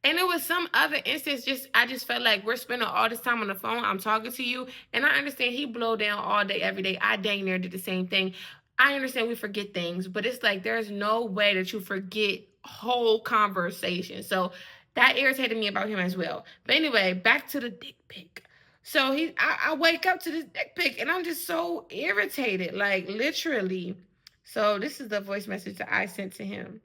And it was some other instance, I just felt like we're spending all this time on the phone. I'm talking to you. And I understand he blow down all day, every day. I dang near did the same thing. I understand we forget things, but it's like there's no way that you forget whole conversation. So that irritated me about him as well. But anyway, back to the dick pic. So I wake up to this dick pic and I'm just so irritated, like literally. So this is the voice message that I sent to him.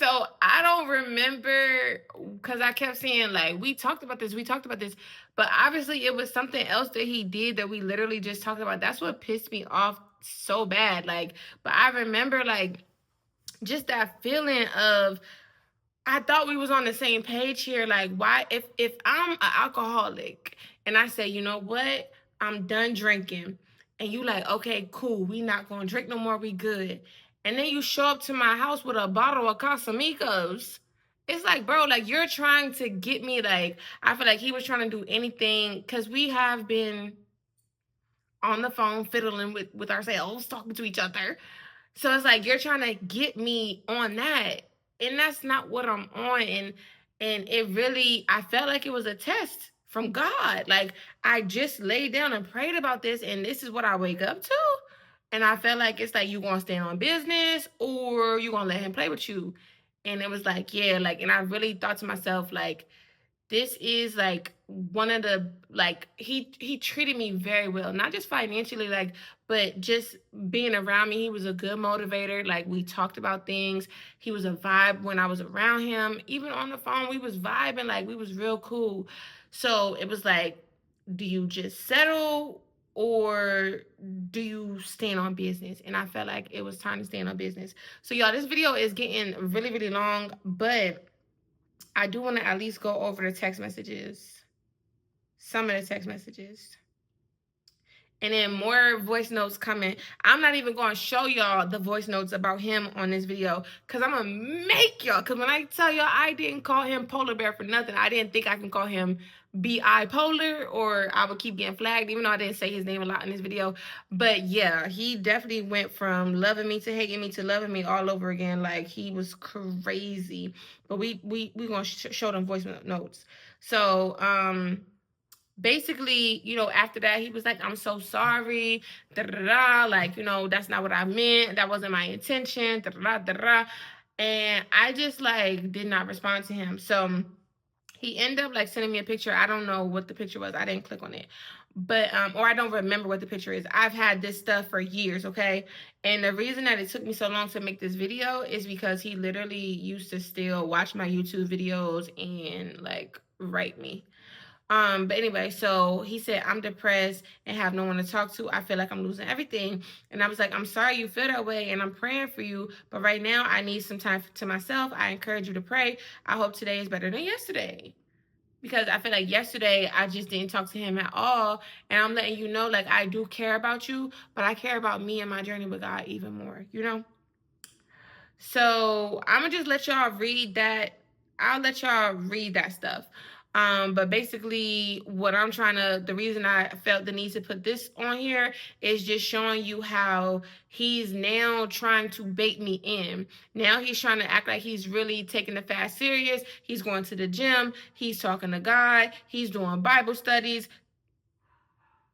So I don't remember because I kept saying like we talked about this, but obviously it was something else that he did that we literally just talked about. That's what pissed me off so bad. Like, but I remember like just that feeling of I thought we was on the same page here. Like, why if I'm an alcoholic and I say, you know what, I'm done drinking, and you like, okay, cool, we not gonna drink no more, we good. And then you show up to my house with a bottle of Casamigos. It's like, bro, like you're trying to get me. Like, I feel like he was trying to do anything because we have been on the phone fiddling with ourselves, talking to each other. So it's like you're trying to get me on that. And that's not what I'm on. And it really I felt like it was a test from God. Like I just laid down and prayed about this and this is what I wake up to. And I felt like it's like you gonna stand on business or you gonna let him play with you. And it was like, yeah, like and I really thought to myself, like, this is like one of the like he treated me very well, not just financially, like but just being around me. He was a good motivator. Like we talked about things. He was a vibe when I was around him. Even on the phone we was vibing, like we was real cool. So it was like, do you just settle or do you stand on business? And I felt like it was time to stand on business. So y'all, this video is getting really really long, but I do want to at least go over the text messages, some of the text messages. And then more voice notes coming. I'm not even going to show y'all the voice notes about him on this video because I'm going to make y'all. Because when I tell y'all I didn't call him Polar Bear for nothing, I didn't think I can call him B.I. Polar or I would keep getting flagged, even though I didn't say his name a lot in this video. But yeah, he definitely went from loving me to hating me to loving me all over again. Like he was crazy. But we going to show them voice notes. So, basically, after that, he was like, I'm so sorry, da da da, like, that's not what I meant. That wasn't my intention, da da da da. And I just like did not respond to him. So he ended up like sending me a picture. I don't know what the picture was. I didn't click on it. But or I don't remember what the picture is. I've had this stuff for years, okay? And the reason that it took me so long to make this video is because he literally used to still watch my YouTube videos and like write me. But anyway, so he said, I'm depressed and have no one to talk to. I feel like I'm losing everything. And I was like, I'm sorry you feel that way and I'm praying for you. But right now I need some time to myself. I encourage you to pray. I hope today is better than yesterday. Because I feel like yesterday I just didn't talk to him at all. And I'm letting you know, like, I do care about you, but I care about me and my journey with God even more, So I'm gonna just let y'all read that. I'll let y'all read that stuff. But basically, the reason I felt the need to put this on here is just showing you how he's now trying to bait me in. Now he's trying to act like he's really taking the fast serious. He's going to the gym. He's talking to God. He's doing Bible studies.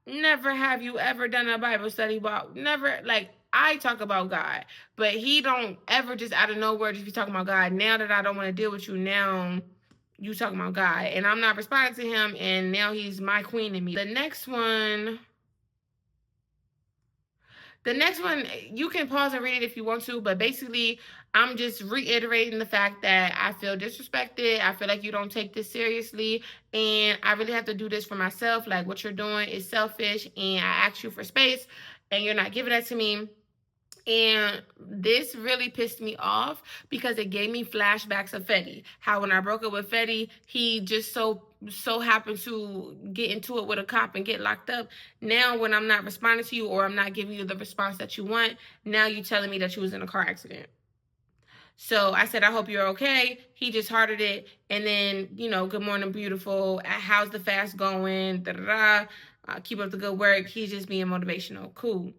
Never have you ever done a Bible study about, never, like, I talk about God, but he don't ever just out of nowhere just be talking about God. Now that I don't want to deal with you, now you talking about God, and I'm not responding to him, and now he's my queen in me. The next one, you can pause and read it if you want to, but basically, I'm just reiterating the fact that I feel disrespected. I feel like you don't take this seriously, and I really have to do this for myself. Like, what you're doing is selfish, and I asked you for space, and you're not giving that to me. And this really pissed me off because it gave me flashbacks of Fetty. How when I broke up with Fetty, he just so happened to get into it with a cop and get locked up. Now when I'm not responding to you or I'm not giving you the response that you want, now you telling me that you was in a car accident. So I said, I hope you're okay. He just hearted it. And then, good morning, beautiful. How's the fast going? Da da da. Keep up the good work. He's just being motivational. Cool.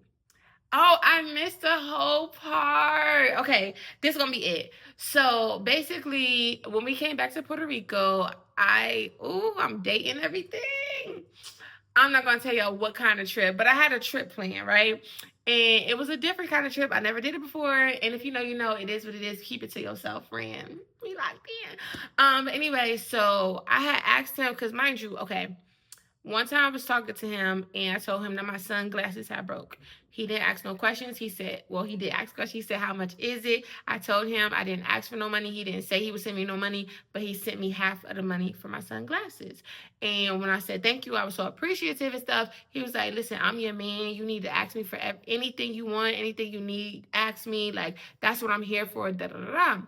Oh, I missed the whole part. Okay, this is gonna be it. So basically, when we came back to Puerto Rico, I'm dating everything. I'm not gonna tell y'all what kind of trip, but I had a trip plan, right? And it was a different kind of trip. I never did it before. And if you know, you know, it is what it is. Keep it to yourself, friend. We like that. But anyway, so I had asked him, because mind you, okay, one time I was talking to him and I told him that my sunglasses had broke. He didn't ask no questions. He did ask questions. He said, how much is it? I told him I didn't ask for no money. He didn't say he would send me no money, but he sent me half of the money for my sunglasses. And when I said thank you, I was so appreciative and stuff. He was like, listen, I'm your man. You need to ask me for anything you want, anything you need, ask me. Like, that's what I'm here for, da da da.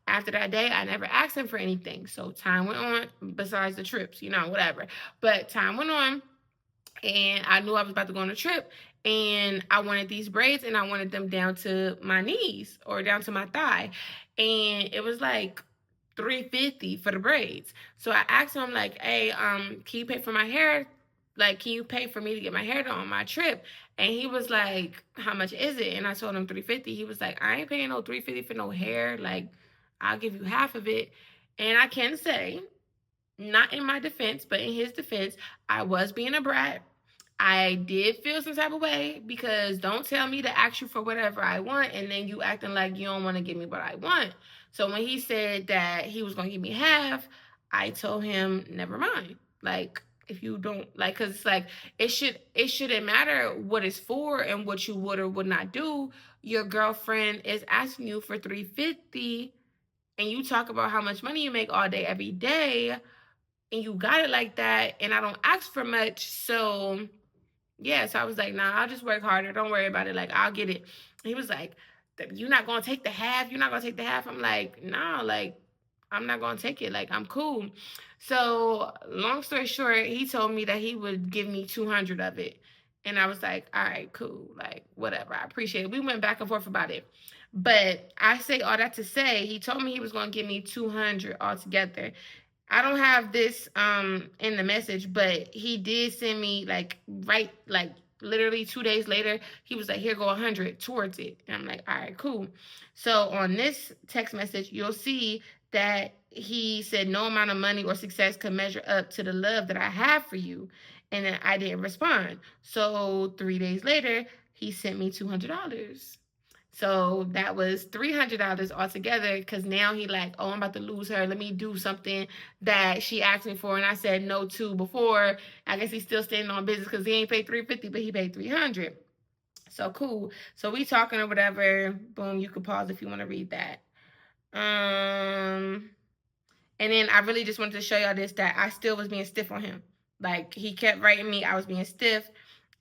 After that day, I never asked him for anything. So time went on, besides the trips, whatever. But time went on, and I knew I was about to go on a trip, and I wanted these braids, and I wanted them down to my knees or down to my thigh. And it was like $350 for the braids. So I asked him, like, hey, can you pay for my hair? Like, can you pay for me to get my hair done on my trip? And he was like, how much is it? And I told him $350. He was like, I ain't paying no $350 for no hair. Like, I'll give you half of it. And I can say, not in my defense, but in his defense, I was being a brat. I did feel some type of way, because don't tell me to ask you for whatever I want and then you acting like you don't want to give me what I want. So when he said that he was going to give me half, I told him, never mind. Like, if you don't like, because it's like, it shouldn't matter what it's for and what you would or would not do. Your girlfriend is asking you for $350, and you talk about how much money you make all day, every day, and you got it like that, and I don't ask for much. So yeah, so I was like, nah, I'll just work harder. Don't worry about it. Like, I'll get it. He was like, you're not going to take the half? You're not going to take the half? I'm like, nah, like, I'm not going to take it. Like, I'm cool. So long story short, he told me that he would give me 200 of it. And I was like, all right, cool. Like, whatever. I appreciate it. We went back and forth about it. But I say all that to say, he told me he was going to give me 200 altogether. I don't have this in the message, but he did send me like literally 2 days later, he was like, here go 100 towards it. And I'm like, all right, cool. So on this text message, you'll see that he said no amount of money or success could measure up to the love that I have for you. And then I didn't respond. So 3 days later, he sent me $200. So that was $300 altogether, because now he like, oh, I'm about to lose her. Let me do something that she asked me for, and I said no to before. I guess he's still standing on business because he ain't paid $350, but he paid $300. So cool. So we talking or whatever. Boom. You can pause if you want to read that. And then I really just wanted to show y'all this, that I still was being stiff on him. Like, he kept writing me, I was being stiff.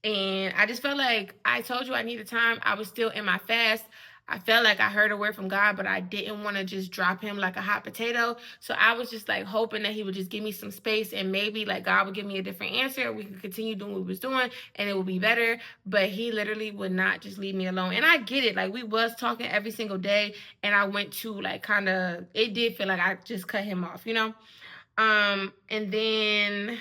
And I just felt like, I told you I needed time. I was still in my fast. I felt like I heard a word from God, but I didn't want to just drop him like a hot potato. So I was just like hoping that he would just give me some space, and maybe like God would give me a different answer. We could continue doing what we was doing and it would be better. But he literally would not just leave me alone. And I get it. Like, we was talking every single day, and I went to like kind of, it did feel like I just cut him off, you know? And then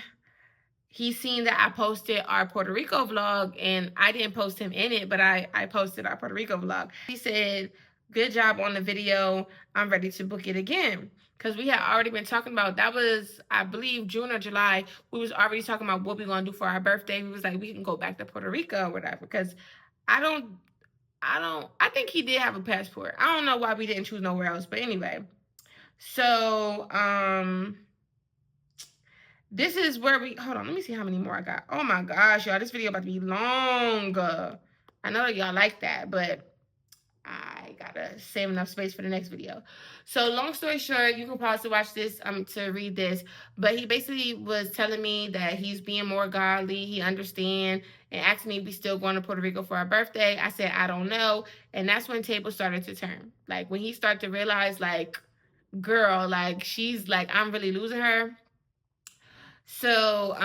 he seen that I posted our Puerto Rico vlog, and I didn't post him in it, but I posted our Puerto Rico vlog. He said, good job on the video. I'm ready to book it again. Because we had already been talking about, that was, I believe, June or July. We was already talking about what we going to do for our birthday. We was like, we can go back to Puerto Rico or whatever. Because I think he did have a passport. I don't know why we didn't choose nowhere else. But anyway. So, this is where we, hold on, let me see how many more I got. Oh my gosh, y'all, this video about to be long. I know that y'all like that, but I gotta save enough space for the next video. So long story short, you can pause to watch this, to read this, but he basically was telling me that he's being more godly, he understand, and asked me if we still going to Puerto Rico for our birthday. I said, I don't know. And that's when tables started to turn. Like, when he started to realize, like, girl, like, she's like, I'm really losing her. So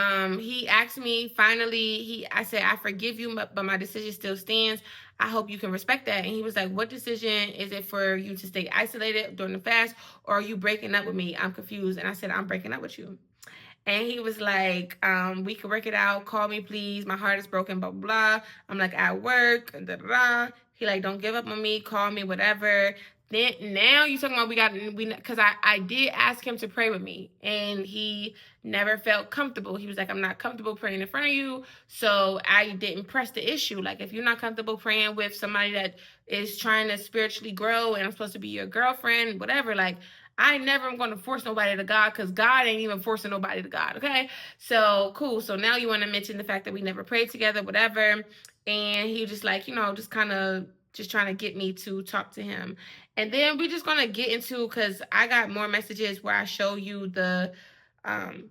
he asked me, finally, I said, I forgive you, but my decision still stands. I hope you can respect that. And he was like, what decision? Is it for you to stay isolated during the fast, or are you breaking up with me? I'm confused. And I said, I'm breaking up with you. And he was like, we can work it out. Call me, please. My heart is broken, blah, blah, blah. I'm like, at work, da, da, da. He like, don't give up on me. Call me, whatever. Then now you talking about because I did ask him to pray with me, and he never felt comfortable. He was like, I'm not comfortable praying in front of you. So I didn't press the issue. Like, if you're not comfortable praying with somebody that is trying to spiritually grow, and I'm supposed to be your girlfriend, whatever, like, I never am going to force nobody to God, because God ain't even forcing nobody to God, okay? So, cool. So now you want to mention the fact that we never prayed together, whatever. And he just like, just kind of just trying to get me to talk to him. And then we're just going to get into, because I got more messages where I show you the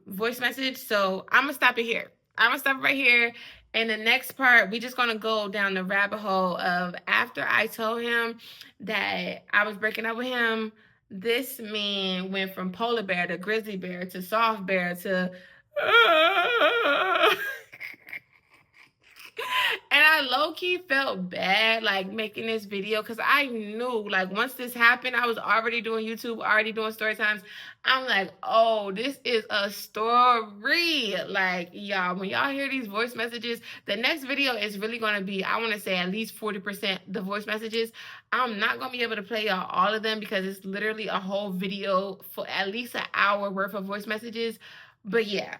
voice message. So I'm going to stop it here. I'm going to stop right here. And the next part, we're just going to go down the rabbit hole of, after I told him that I was breaking up with him, this man went from polar bear to grizzly bear to soft bear to and I low-key felt bad, like, making this video, because I knew, like, once this happened, I was already doing YouTube, already doing story times. I'm like, oh, this is a story. Like, y'all, when y'all hear these voice messages, the next video is really going to be, I want to say, at least 40% the voice messages. I'm not going to be able to play y'all all of them, because it's literally a whole video for at least an hour worth of voice messages. But yeah,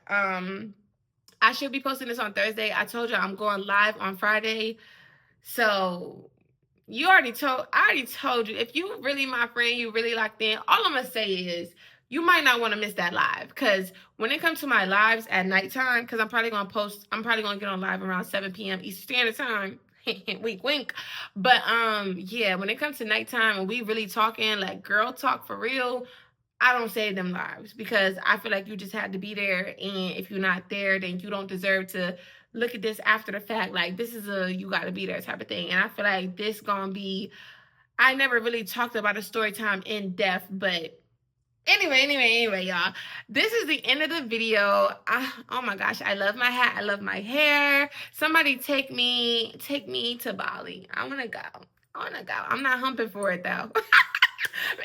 I should be posting this on Thursday. I told you I'm going live on Friday. So I already told you, if you really my friend, you really locked in, all I'm going to say is, you might not want to miss that live. Because when it comes to my lives at nighttime, because I'm probably going to get on live around 7 p.m. Eastern Standard Time. Wink, wink. But yeah, when it comes to nighttime and we really talking, like, girl talk for real, I don't save them lives, because I feel like you just had to be there, and if you're not there, then you don't deserve to look at this after the fact. Like, this is a you gotta be there type of thing. And I feel like this gonna be, I never really talked about a story time in depth, but anyway, y'all, this is the end of the video. Oh my gosh, I love my hat, I love my hair. Somebody take me to Bali. I wanna go. I'm not humping for it though.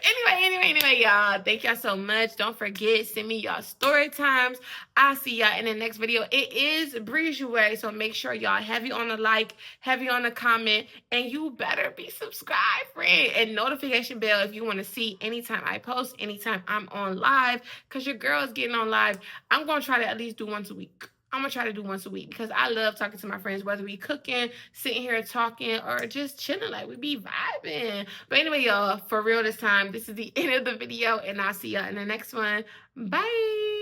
Anyway, y'all. Thank y'all so much. Don't forget, send me y'all story times. I'll see y'all in the next video. It is Breeze Way, so make sure y'all heavy on the like, heavy on the comment, and you better be subscribed, friend, and notification bell if you want to see anytime I post, anytime I'm on live, because your girl is getting on live. I'm going to try to at least do once a week. I'm gonna try to do once a week because I love talking to my friends, whether we cooking, sitting here talking, or just chilling, like we be vibing. But anyway, y'all, for real this time, this is the end of the video, and I'll see y'all in the next one. Bye.